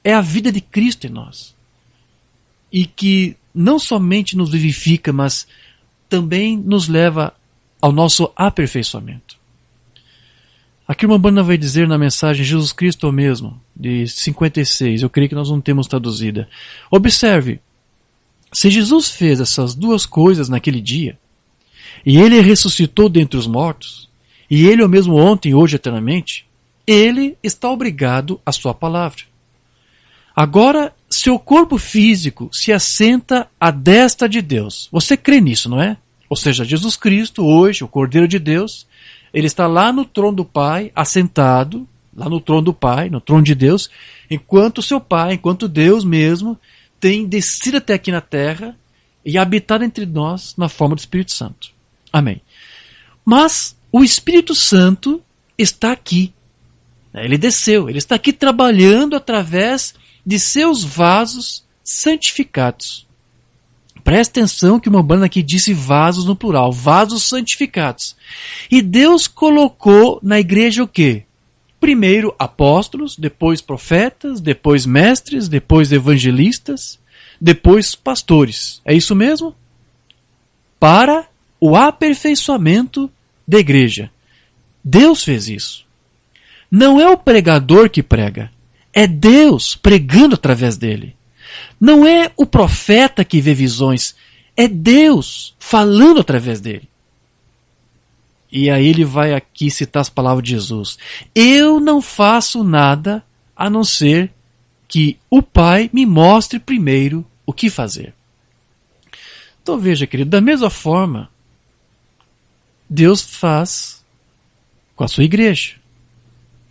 A: é a vida de Cristo em nós. E que não somente nos vivifica, mas também nos leva ao nosso aperfeiçoamento. Aqui o Umbanda vai dizer na mensagem Jesus Cristo é o mesmo, de 56, eu creio que nós não temos traduzida. Observe, se Jesus fez essas duas coisas naquele dia, e Ele ressuscitou dentre os mortos, e Ele é o mesmo ontem, hoje, eternamente, Ele está obrigado à sua palavra. Agora, seu corpo físico se assenta à destra de Deus. Você crê nisso, não é? Ou seja, Jesus Cristo, hoje, o Cordeiro de Deus, Ele está lá no trono do Pai, assentado, lá no trono do Pai, no trono de Deus, enquanto seu Pai, enquanto Deus mesmo, tem descido até aqui na terra e habitado entre nós na forma do Espírito Santo. Amém. Mas o Espírito Santo está aqui. Ele desceu, ele está aqui trabalhando através de seus vasos santificados. Presta atenção que o Umbanda aqui disse vasos no plural, vasos santificados. E Deus colocou na igreja o quê? Primeiro apóstolos, depois profetas, depois mestres, depois evangelistas, depois pastores. É isso mesmo? Para o aperfeiçoamento da igreja. Deus fez isso. Não é o pregador que prega, é Deus pregando através dele. Não é o profeta que vê visões, é Deus falando através dele. E aí ele vai aqui citar as palavras de Jesus. Eu não faço nada a não ser que o Pai me mostre primeiro o que fazer. Então veja, querido, da mesma forma, Deus faz com a sua igreja,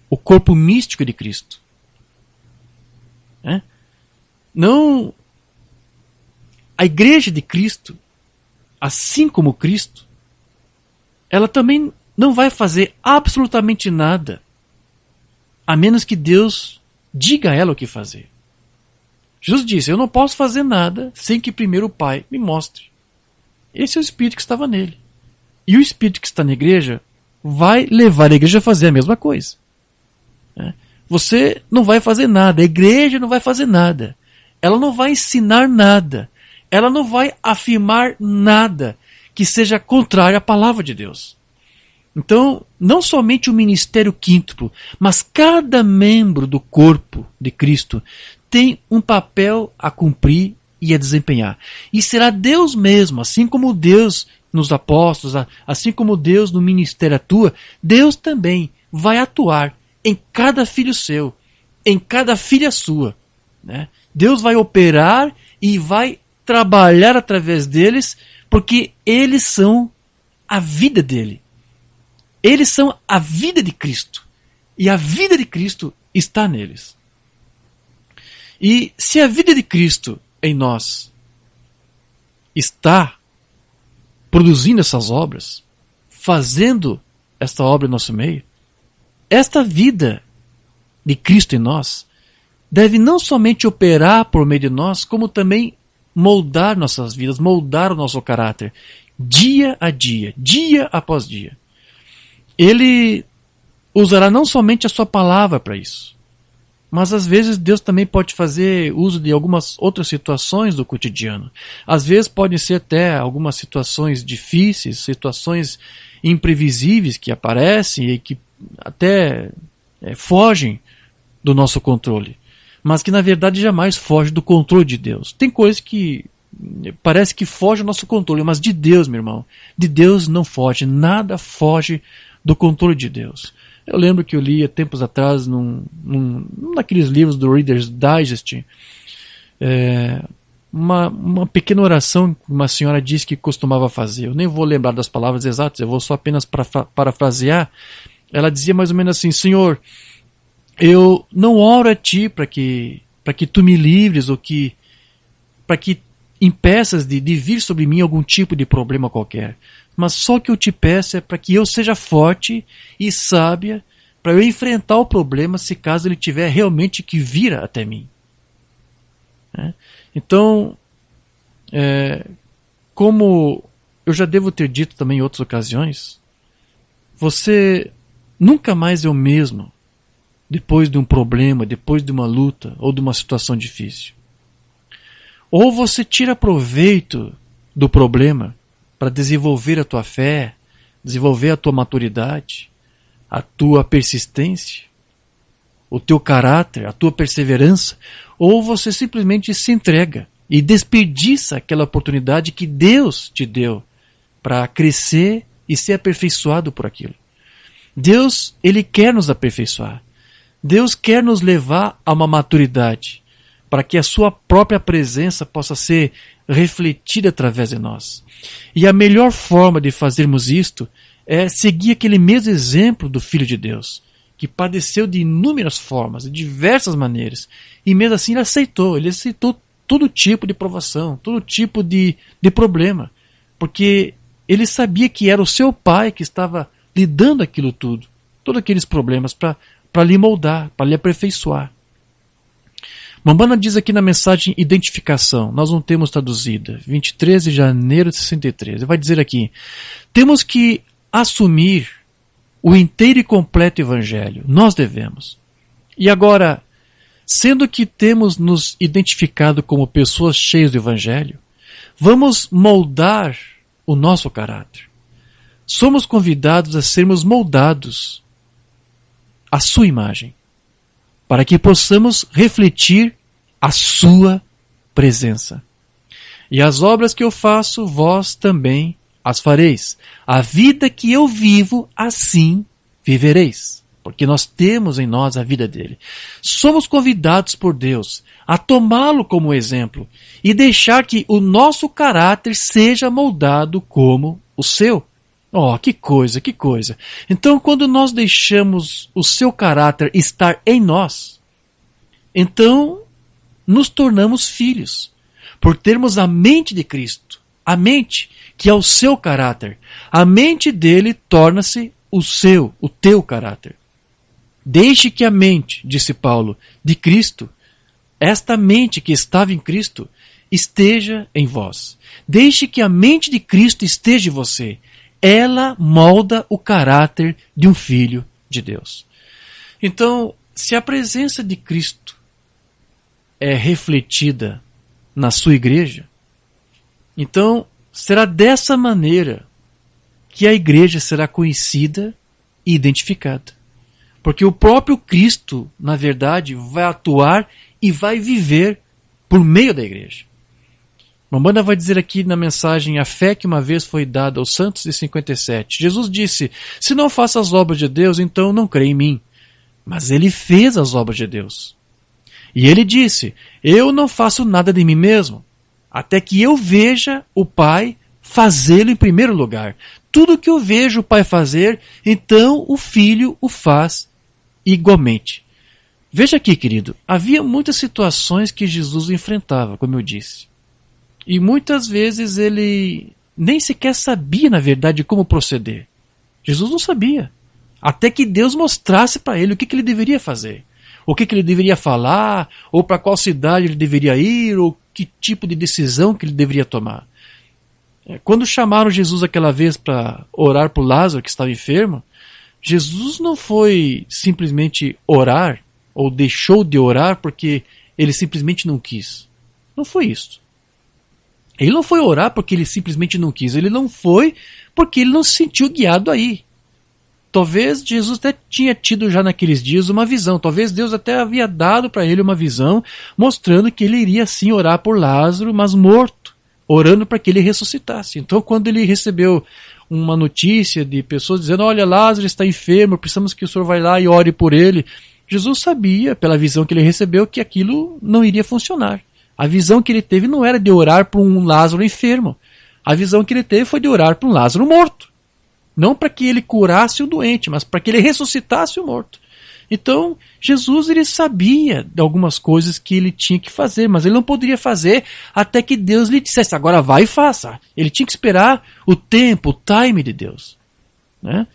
A: o corpo místico de Cristo. Não, a igreja de Cristo, assim como Cristo, ela também não vai fazer absolutamente nada, a menos que Deus diga a ela o que fazer. Jesus disse, eu não posso fazer nada sem que primeiro o Pai me mostre. Esse é o Espírito que estava nele. E o Espírito que está na igreja vai levar a igreja a fazer a mesma coisa. Você não vai fazer nada, a igreja não vai fazer nada. Ela não vai ensinar nada. Ela não vai afirmar nada que seja contrário à palavra de Deus. Então, não somente o ministério quíntuplo, mas cada membro do corpo de Cristo tem um papel a cumprir e a desempenhar. E será Deus mesmo, assim como Deus nos apóstolos, assim como Deus no ministério atua, Deus também vai atuar em cada filho seu, em cada filha sua, né? Deus vai operar e vai trabalhar através deles, porque eles são a vida dele. Eles são a vida de Cristo. E a vida de Cristo está neles. E se a vida de Cristo em nós está produzindo essas obras, fazendo esta obra em nosso meio, esta vida de Cristo em nós deve não somente operar por meio de nós, como também moldar nossas vidas, moldar o nosso caráter, dia a dia após dia. Ele usará não somente a sua palavra para isso, mas às vezes Deus também pode fazer uso de algumas outras situações do cotidiano. Às vezes podem ser até algumas situações difíceis, situações imprevisíveis que aparecem e que até fogem do nosso controle, mas que na verdade jamais fogem do controle de Deus. Tem coisas que parece que fogem do nosso controle, mas de Deus, meu irmão, de Deus não foge, nada foge do controle de Deus. Eu lembro que eu li há tempos atrás num daqueles livros do Reader's Digest, uma pequena oração que uma senhora disse que costumava fazer. Eu nem vou lembrar das palavras exatas, eu vou só apenas parafrasear. Ela dizia mais ou menos assim: Senhor, eu não oro a Ti para que Tu me livres, ou para que impeças de vir sobre mim algum tipo de problema qualquer. Mas só o que eu te peço é para que eu seja forte e sábia para eu enfrentar o problema se caso ele tiver realmente que vir até mim. Então, como eu já devo ter dito também em outras ocasiões, você nunca mais é o mesmo depois de um problema, depois de uma luta ou de uma situação difícil. Ou você tira proveito do problema para desenvolver a tua fé, desenvolver a tua maturidade, a tua persistência, o teu caráter, a tua perseverança, ou você simplesmente se entrega e desperdiça aquela oportunidade que Deus te deu para crescer e ser aperfeiçoado por aquilo. Deus, Ele quer nos aperfeiçoar. Deus quer nos levar a uma maturidade, para que a sua própria presença possa ser refletida através de nós. E a melhor forma de fazermos isto é seguir aquele mesmo exemplo do Filho de Deus, que padeceu de inúmeras formas, de diversas maneiras, e mesmo assim ele aceitou todo tipo de provação, todo tipo de problema, porque ele sabia que era o seu Pai que estava lidando aquilo tudo, todos aqueles problemas, para lhe moldar, para lhe aperfeiçoar. Mambana diz aqui na mensagem identificação, nós não temos traduzida, 23 de janeiro de 63, ele vai dizer aqui, temos que assumir o inteiro e completo Evangelho, nós devemos. E agora, sendo que temos nos identificado como pessoas cheias do Evangelho, vamos moldar o nosso caráter. Somos convidados a sermos moldados à sua imagem, para que possamos refletir a sua presença. E as obras que eu faço, vós também as fareis. A vida que eu vivo, assim vivereis. Porque nós temos em nós a vida dele. Somos convidados por Deus a tomá-lo como exemplo e deixar que o nosso caráter seja moldado como o seu. Oh, que coisa, que coisa. Então, quando nós deixamos o seu caráter estar em nós, então nos tornamos filhos, por termos a mente de Cristo, a mente que é o seu caráter. A mente dele torna-se o teu caráter. Deixe que a mente, disse Paulo, de Cristo, esta mente que estava em Cristo, esteja em vós. Deixe que a mente de Cristo esteja em você. Ela molda o caráter de um filho de Deus. Então, se a presença de Cristo é refletida na sua igreja, então será dessa maneira que a igreja será conhecida e identificada. Porque o próprio Cristo, na verdade, vai atuar e vai viver por meio da igreja. Mambanda vai dizer aqui na mensagem a fé que uma vez foi dada aos santos de 57. Jesus disse, se não faço as obras de Deus, então não crê em mim. Mas ele fez as obras de Deus. E ele disse, eu não faço nada de mim mesmo, até que eu veja o Pai fazê-lo em primeiro lugar. Tudo que eu vejo o Pai fazer, então o Filho o faz igualmente. Veja aqui, querido, havia muitas situações que Jesus enfrentava, como eu disse. E muitas vezes ele nem sequer sabia, na verdade, como proceder. Jesus não sabia. Até que Deus mostrasse para ele o que ele deveria fazer. O que ele deveria falar, ou para qual cidade ele deveria ir, ou que tipo de decisão que ele deveria tomar. Quando chamaram Jesus aquela vez para orar por Lázaro, que estava enfermo, Jesus não foi simplesmente orar, ou deixou de orar porque ele simplesmente não quis. Não foi isso. Ele não foi orar porque ele simplesmente não quis. Ele não foi porque ele não se sentiu guiado aí. Talvez Jesus até tinha tido já naqueles dias uma visão. Talvez Deus até havia dado para ele uma visão, mostrando que ele iria sim orar por Lázaro, mas morto, orando para que ele ressuscitasse. Então, quando ele recebeu uma notícia de pessoas dizendo, olha, Lázaro está enfermo, precisamos que o senhor vá lá e ore por ele, Jesus sabia, pela visão que ele recebeu, que aquilo não iria funcionar. A visão que ele teve não era de orar por um Lázaro enfermo. A visão que ele teve foi de orar por um Lázaro morto. Não para que ele curasse o doente, mas para que ele ressuscitasse o morto. Então, Jesus ele sabia de algumas coisas que ele tinha que fazer, mas ele não poderia fazer até que Deus lhe dissesse, agora vai e faça. Ele tinha que esperar o tempo, o time de Deus. Né?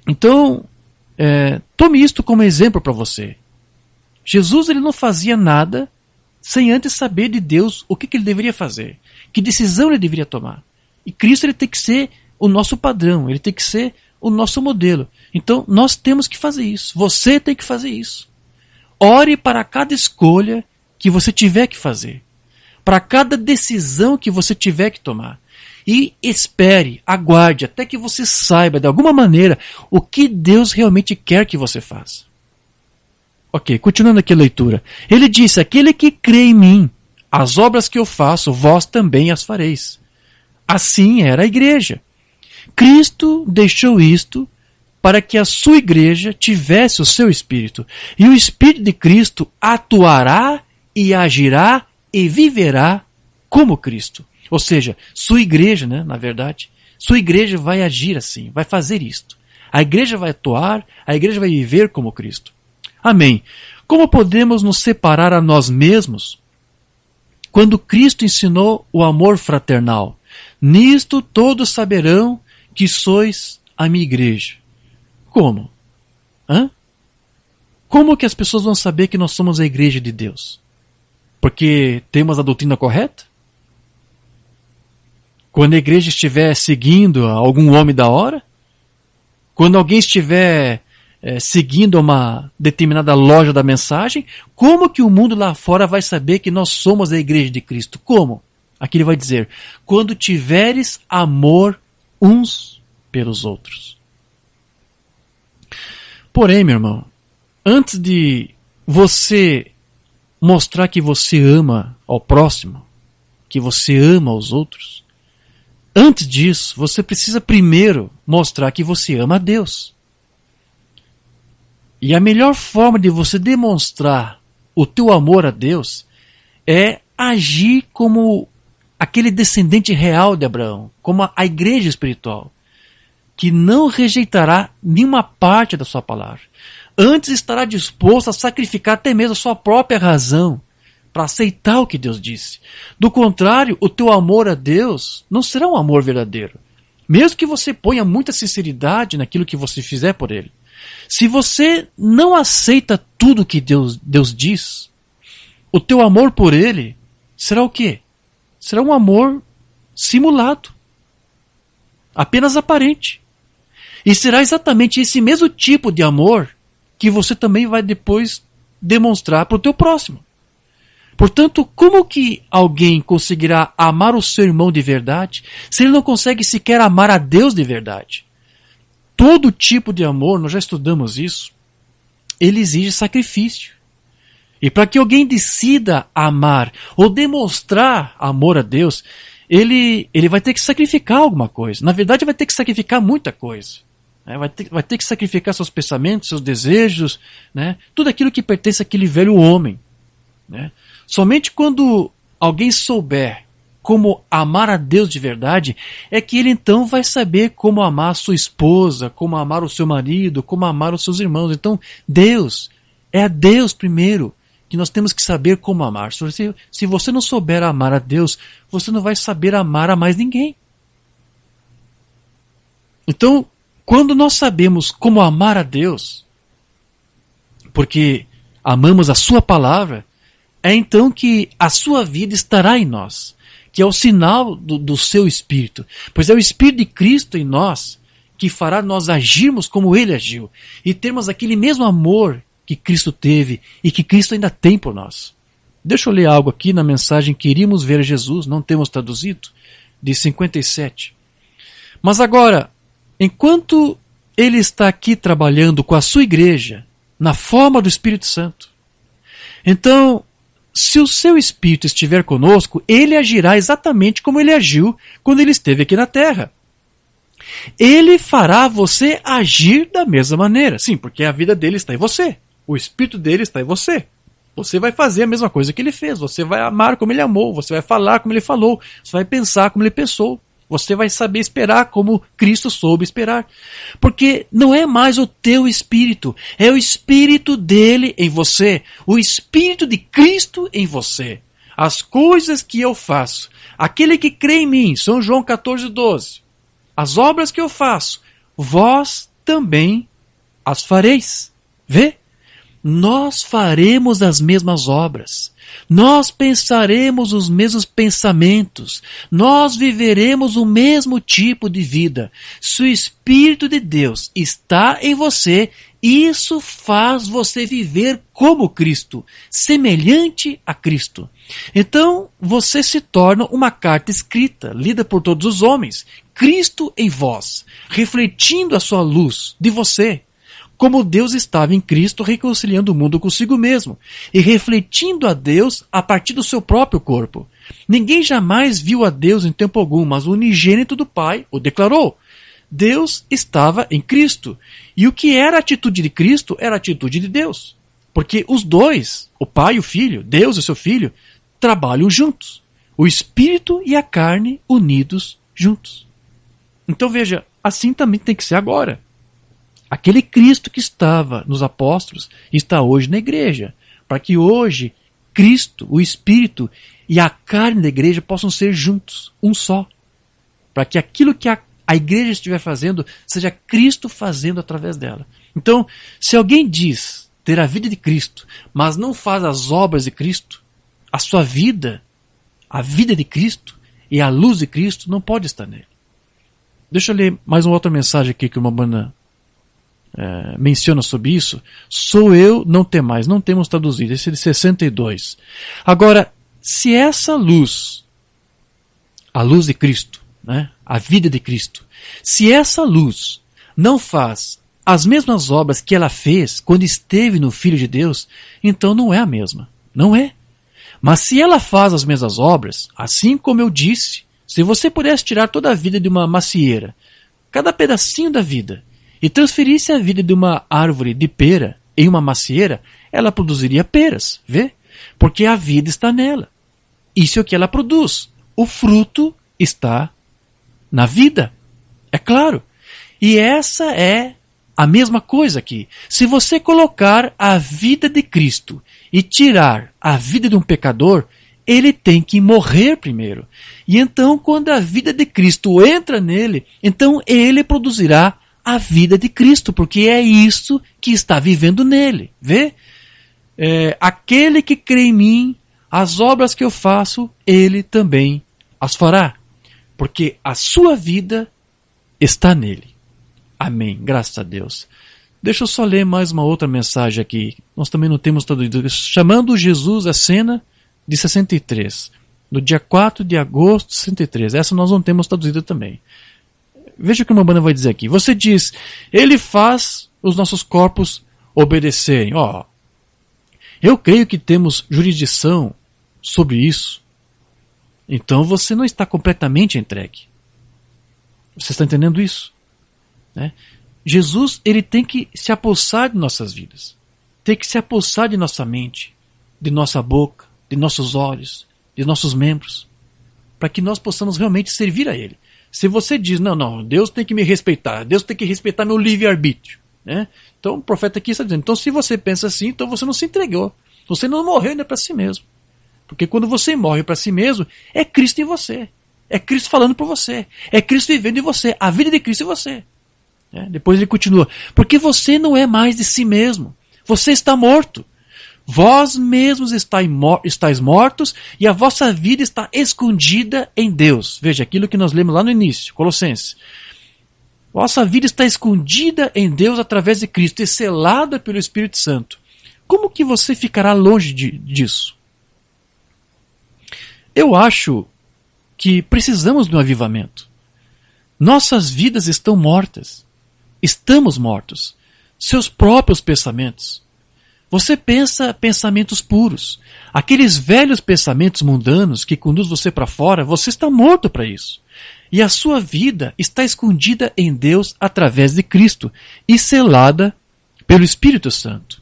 A: Então, tome isto como exemplo para você. Jesus ele não fazia nada sem antes saber de Deus o que ele deveria fazer, que decisão ele deveria tomar. E Cristo ele tem que ser o nosso padrão, ele tem que ser o nosso modelo. Então, nós temos que fazer isso. Você tem que fazer isso. Ore para cada escolha que você tiver que fazer. Para cada decisão que você tiver que tomar. E espere, aguarde, até que você saiba, de alguma maneira, o que Deus realmente quer que você faça. Ok, continuando aqui a leitura. Ele disse, aquele que crê em mim, as obras que eu faço, vós também as fareis. Assim era a igreja. Cristo deixou isto para que a sua igreja tivesse o seu Espírito. E o Espírito de Cristo atuará e agirá e viverá como Cristo. Ou seja, sua igreja, né, na verdade, sua igreja vai agir assim, vai fazer isto. A igreja vai atuar, a igreja vai viver como Cristo. Amém. Como podemos nos separar a nós mesmos quando Cristo ensinou o amor fraternal? Nisto todos saberão que sois a minha igreja. Como? Como que as pessoas vão saber que nós somos a igreja de Deus? Porque temos a doutrina correta? Quando a igreja estiver seguindo algum homem da hora? Quando alguém estiver seguindo uma determinada loja da mensagem? Como que o mundo lá fora vai saber que nós somos a igreja de Cristo? Como? Aqui ele vai dizer, quando tiveres amor uns pelos outros. Porém, meu irmão, antes de você mostrar que você ama ao próximo, que você ama aos outros, antes disso, você precisa primeiro mostrar que você ama a Deus. E a melhor forma de você demonstrar o teu amor a Deus é agir como aquele descendente real de Abraão, como a igreja espiritual, que não rejeitará nenhuma parte da sua palavra. Antes estará disposto a sacrificar até mesmo a sua própria razão para aceitar o que Deus disse. Do contrário, o teu amor a Deus não será um amor verdadeiro. Mesmo que você ponha muita sinceridade naquilo que você fizer por Ele. Se você não aceita tudo que Deus diz, o teu amor por Ele será o quê? Será um amor simulado. Apenas aparente. E será exatamente esse mesmo tipo de amor que você também vai depois demonstrar para o teu próximo. Portanto, como que alguém conseguirá amar o seu irmão de verdade se ele não consegue sequer amar a Deus de verdade? Todo tipo de amor, nós já estudamos isso, ele exige sacrifício. E para que alguém decida amar ou demonstrar amor a Deus, ele vai ter que sacrificar alguma coisa. Na verdade, vai ter que sacrificar muita coisa. Vai ter que sacrificar seus pensamentos, seus desejos, né? Tudo aquilo que pertence àquele velho homem. Né? Somente quando alguém souber como amar a Deus de verdade, é que ele então vai saber como amar a sua esposa, como amar o seu marido, como amar os seus irmãos. Então, Deus, é a Deus primeiro que nós temos que saber como amar. Se você não souber amar a Deus, você não vai saber amar a mais ninguém. Então, quando nós sabemos como amar a Deus, porque amamos a sua palavra, é então que a sua vida estará em nós, que é o sinal do seu Espírito. Pois é o Espírito de Cristo em nós que fará nós agirmos como Ele agiu e termos aquele mesmo amor que Cristo teve e que Cristo ainda tem por nós. Deixa eu ler algo aqui na mensagem que iríamos ver Jesus, não temos traduzido, de 57. Mas agora, enquanto Ele está aqui trabalhando com a sua igreja, na forma do Espírito Santo, então, se o seu Espírito estiver conosco, Ele agirá exatamente como Ele agiu quando Ele esteve aqui na terra. Ele fará você agir da mesma maneira. Sim, porque a vida dele está em você. O Espírito dele está em você. Você vai fazer a mesma coisa que Ele fez. Você vai amar como Ele amou. Você vai falar como Ele falou. Você vai pensar como Ele pensou. Você vai saber esperar como Cristo soube esperar. Porque não é mais o teu espírito, é o espírito dele em você, o espírito de Cristo em você. As coisas que eu faço, aquele que crê em mim, São João 14:12, as obras que eu faço, vós também as fareis. Vê? Nós faremos as mesmas obras, nós pensaremos os mesmos pensamentos, nós viveremos o mesmo tipo de vida. Se o Espírito de Deus está em você, isso faz você viver como Cristo, semelhante a Cristo. Então, você se torna uma carta escrita, lida por todos os homens, Cristo em vós, refletindo a sua luz de você. Como Deus estava em Cristo reconciliando o mundo consigo mesmo e refletindo a Deus a partir do seu próprio corpo. Ninguém jamais viu a Deus em tempo algum, mas o unigênito do Pai o declarou. Deus estava em Cristo. E o que era a atitude de Cristo era a atitude de Deus. Porque os dois, o Pai e o Filho, Deus e o seu Filho, trabalham juntos. O Espírito e a carne unidos juntos. Então veja, assim também tem que ser agora. Aquele Cristo que estava nos apóstolos está hoje na igreja, para que hoje Cristo, o Espírito e a carne da igreja possam ser juntos, um só. Para que aquilo que a igreja estiver fazendo, seja Cristo fazendo através dela. Então, se alguém diz ter a vida de Cristo, mas não faz as obras de Cristo, a sua vida, a vida de Cristo e a luz de Cristo não pode estar nele. Deixa eu ler mais uma outra mensagem aqui que uma banda menciona sobre isso. Sou eu, não temais. Não temos traduzido. Esse é de 62. Agora, se essa luz, a luz de Cristo, né, a vida de Cristo, se essa luz não faz as mesmas obras que ela fez quando esteve no Filho de Deus, então não é a mesma. Não é. Mas se ela faz as mesmas obras, assim como eu disse, se você pudesse tirar toda a vida de uma macieira, cada pedacinho da vida, e transferisse a vida de uma árvore de pera em uma macieira, ela produziria peras, vê? Porque a vida está nela. Isso é o que ela produz. O fruto está na vida. É claro. E essa é a mesma coisa aqui. Se você colocar a vida de Cristo e tirar a vida de um pecador, ele tem que morrer primeiro. E então, quando a vida de Cristo entra nele, então ele produzirá a vida de Cristo, porque é isso que está vivendo nele. Vê? Aquele que crê em mim, as obras que eu faço, ele também as fará. Porque a sua vida está nele. Amém. Graças a Deus. Deixa eu só ler mais uma outra mensagem aqui. Nós também não temos traduzido. Chamando Jesus à cena de 63. No dia 4 de agosto de 63. Essa nós não temos traduzida também. Veja o que uma banda vai dizer aqui. Você diz, ele faz os nossos corpos obedecerem. Eu creio que temos jurisdição sobre isso. Então você não está completamente entregue. Você está entendendo isso? Né? Jesus, ele tem que se apossar de nossas vidas. Tem que se apossar de nossa mente, de nossa boca, de nossos olhos, de nossos membros, para que nós possamos realmente servir a ele. Se você diz, não, Deus tem que me respeitar, Deus tem que respeitar meu livre-arbítrio, né? Então o profeta aqui está dizendo, então se você pensa assim, então você não se entregou, você não morreu ainda para si mesmo. Porque quando você morre para si mesmo, é Cristo em você, é Cristo falando por você, é Cristo vivendo em você, a vida de Cristo em você. Depois ele continua, porque você não é mais de si mesmo, você está morto. Vós mesmos estáis mortos e a vossa vida está escondida em Deus. Veja, aquilo que nós lemos lá no início, Colossenses. Vossa vida está escondida em Deus através de Cristo e selada pelo Espírito Santo. Como que você ficará longe disso? Eu acho que precisamos de um avivamento. Nossas vidas estão mortas. Estamos mortos. Seus próprios pensamentos. Você pensa pensamentos puros. Aqueles velhos pensamentos mundanos que conduzem você para fora, você está morto para isso. E a sua vida está escondida em Deus através de Cristo e selada pelo Espírito Santo.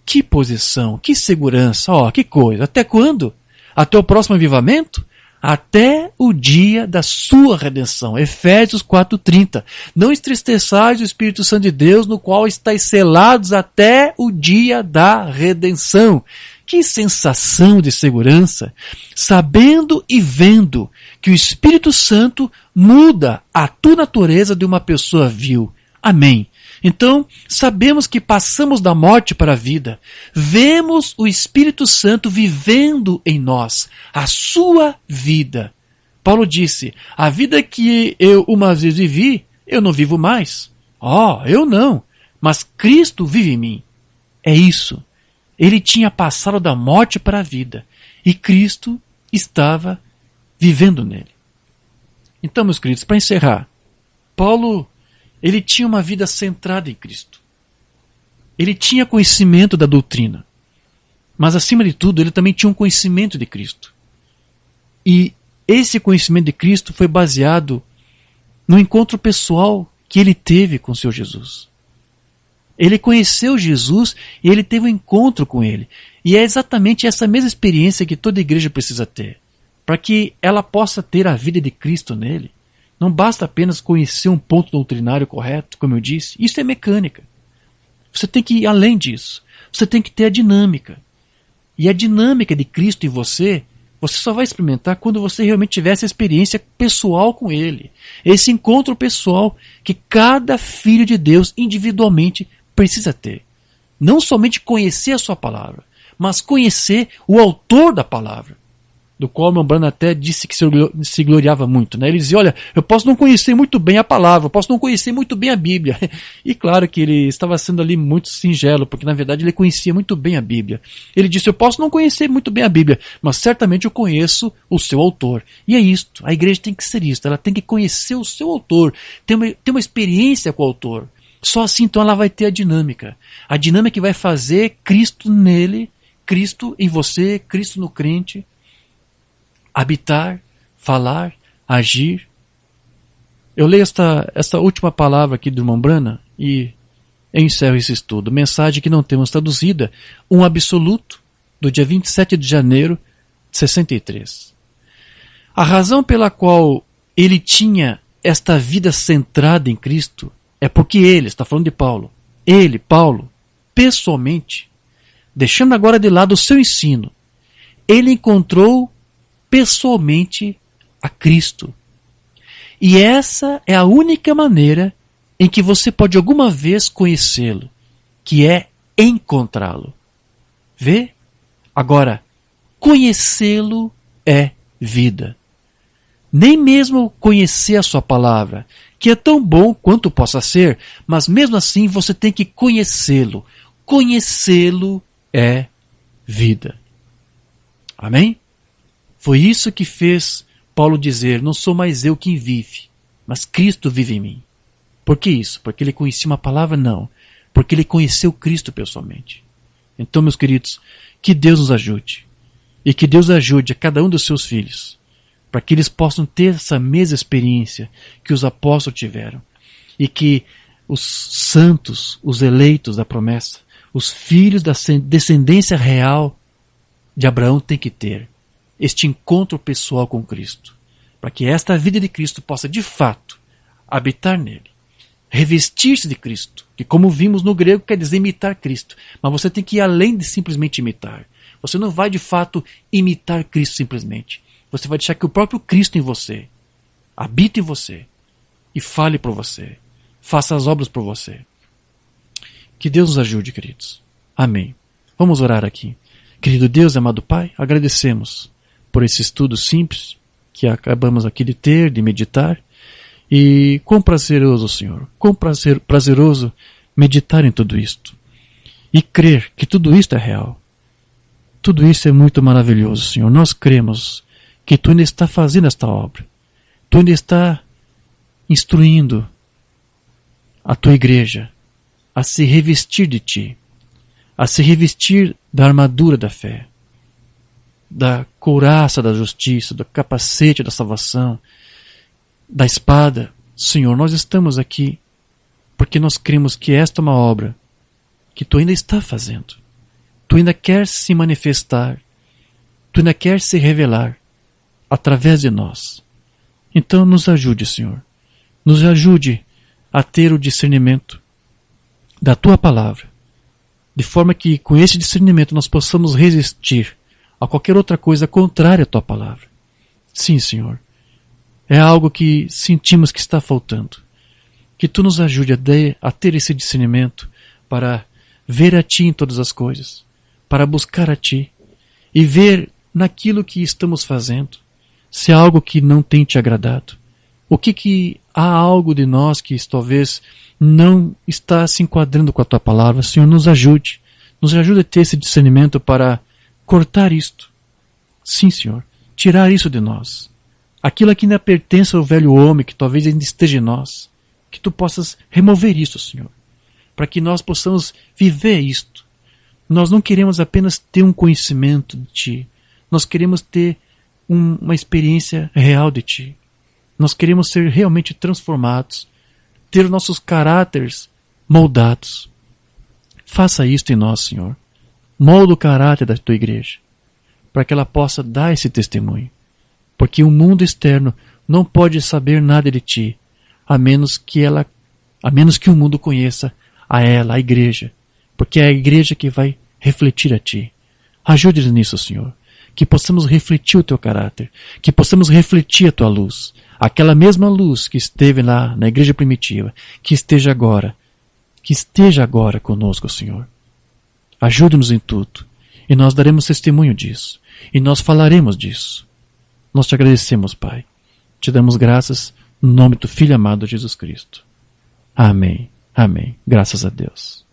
A: Que posição, que segurança, que coisa. Até quando? Até o próximo avivamento? até o dia da sua redenção. Efésios 4:30. Não entristeçais o Espírito Santo de Deus, no qual estáis selados até o dia da redenção. Que sensação de segurança, sabendo e vendo que o Espírito Santo muda a tua natureza de uma pessoa vil. Amém. Então, sabemos que passamos da morte para a vida. Vemos o Espírito Santo vivendo em nós, a sua vida. Paulo disse, a vida que eu uma vez vivi, eu não vivo mais. Eu não, mas Cristo vive em mim. É isso. Ele tinha passado da morte para a vida e Cristo estava vivendo nele. Então, meus queridos, para encerrar, Paulo, ele tinha uma vida centrada em Cristo. Ele tinha conhecimento da doutrina, mas acima de tudo, ele também tinha um conhecimento de Cristo. E esse conhecimento de Cristo foi baseado no encontro pessoal que ele teve com o Senhor Jesus. Ele conheceu Jesus e ele teve um encontro com ele. E é exatamente essa mesma experiência que toda igreja precisa ter. Para que ela possa ter a vida de Cristo nele. Não basta apenas conhecer um ponto doutrinário correto, como eu disse. Isso é mecânica. Você tem que ir além disso. Você tem que ter a dinâmica. E a dinâmica de Cristo em você só vai experimentar quando você realmente tiver essa experiência pessoal com Ele. Esse encontro pessoal que cada filho de Deus individualmente precisa ter. Não somente conhecer a sua palavra, mas conhecer o autor da palavra, do qual meu Brano até disse que se gloriava muito. Ele dizia, olha, eu posso não conhecer muito bem a palavra, eu posso não conhecer muito bem a Bíblia. E claro que ele estava sendo ali muito singelo, porque na verdade ele conhecia muito bem a Bíblia. Ele disse, eu posso não conhecer muito bem a Bíblia, mas certamente eu conheço o seu autor. E é isto, a igreja tem que ser isto, ela tem que conhecer o seu autor, ter uma experiência com o autor. Só assim então ela vai ter a dinâmica que vai fazer Cristo nele, Cristo em você, Cristo no crente, habitar, falar, agir. Eu leio esta última palavra aqui do irmão Brana e eu encerro esse estudo. Mensagem que não temos traduzida, um absoluto, do dia 27 de janeiro de 63. A razão pela qual ele tinha esta vida centrada em Cristo é porque ele, está falando de Paulo, ele, Paulo, pessoalmente, deixando agora de lado o seu ensino, ele encontrou pessoalmente a Cristo. E essa é a única maneira em que você pode alguma vez conhecê-lo, que é encontrá-lo. Vê? Agora, conhecê-lo é vida. Nem mesmo conhecer a sua palavra, que é tão bom quanto possa ser, mas mesmo assim você tem que conhecê-lo. Conhecê-lo é vida. Amém? Foi isso que fez Paulo dizer, não sou mais eu quem vive, mas Cristo vive em mim. Por que isso? Porque ele conhecia uma palavra? Não. Porque ele conheceu Cristo pessoalmente. Então, meus queridos, que Deus nos ajude. E que Deus ajude a cada um dos seus filhos, para que eles possam ter essa mesma experiência que os apóstolos tiveram. E que os santos, os eleitos da promessa, os filhos da descendência real de Abraão têm que ter este encontro pessoal com Cristo. Para que esta vida de Cristo possa, de fato, habitar nele. Revestir-se de Cristo, que como vimos no grego quer dizer imitar Cristo. Mas você tem que ir além de simplesmente imitar. Você não vai, de fato, imitar Cristo simplesmente. Você vai deixar que o próprio Cristo em você habite em você e fale por você. Faça as obras por você. Que Deus nos ajude, queridos. Amém. Vamos orar aqui. Querido Deus, amado Pai, agradecemos por esse estudo simples que acabamos aqui de ter, de meditar. E quão prazeroso, Senhor, quão prazeroso meditar em tudo isto. E crer que tudo isto é real. Tudo isso é muito maravilhoso, Senhor. Nós cremos que Tu ainda está fazendo esta obra. Tu ainda está instruindo a Tua igreja a se revestir de Ti, a se revestir da armadura da fé, da couraça da justiça, do capacete da salvação, da espada. Senhor, nós estamos aqui porque nós cremos que esta é uma obra que Tu ainda está fazendo. Tu ainda quer se manifestar, Tu ainda quer se revelar através de nós. Então nos ajude, Senhor. Nos ajude a ter o discernimento da Tua palavra, de forma que com esse discernimento nós possamos resistir a qualquer outra coisa contrária à Tua palavra. Sim, Senhor. É algo que sentimos que está faltando. Que Tu nos ajude a ter esse discernimento para ver a Ti em todas as coisas, para buscar a Ti e ver naquilo que estamos fazendo, se há algo que não tem Te agradado. O que há algo de nós que talvez não está se enquadrando com a Tua palavra. Senhor, nos ajude. Nos ajude a ter esse discernimento para cortar isto. Sim, Senhor. Tirar isso de nós. Aquilo que ainda pertence ao velho homem, que talvez ainda esteja em nós. Que Tu possas remover isso, Senhor. Para que nós possamos viver isto. Nós não queremos apenas ter um conhecimento de Ti. Nós queremos ter uma experiência real de Ti. Nós queremos ser realmente transformados, ter nossos caráteres moldados. Faça isto em nós, Senhor. Molda o caráter da Tua igreja, para que ela possa dar esse testemunho. Porque o mundo externo não pode saber nada de Ti, a menos que o mundo conheça a ela, a igreja. Porque é a igreja que vai refletir a Ti. Ajude-nos nisso, Senhor. Que possamos refletir o Teu caráter, que possamos refletir a Tua luz. Aquela mesma luz que esteve lá na igreja primitiva, que esteja agora conosco, Senhor. Ajude-nos em tudo, e nós daremos testemunho disso, e nós falaremos disso. Nós Te agradecemos, Pai. Te damos graças no nome do Filho amado Jesus Cristo. Amém. Amém. Graças a Deus.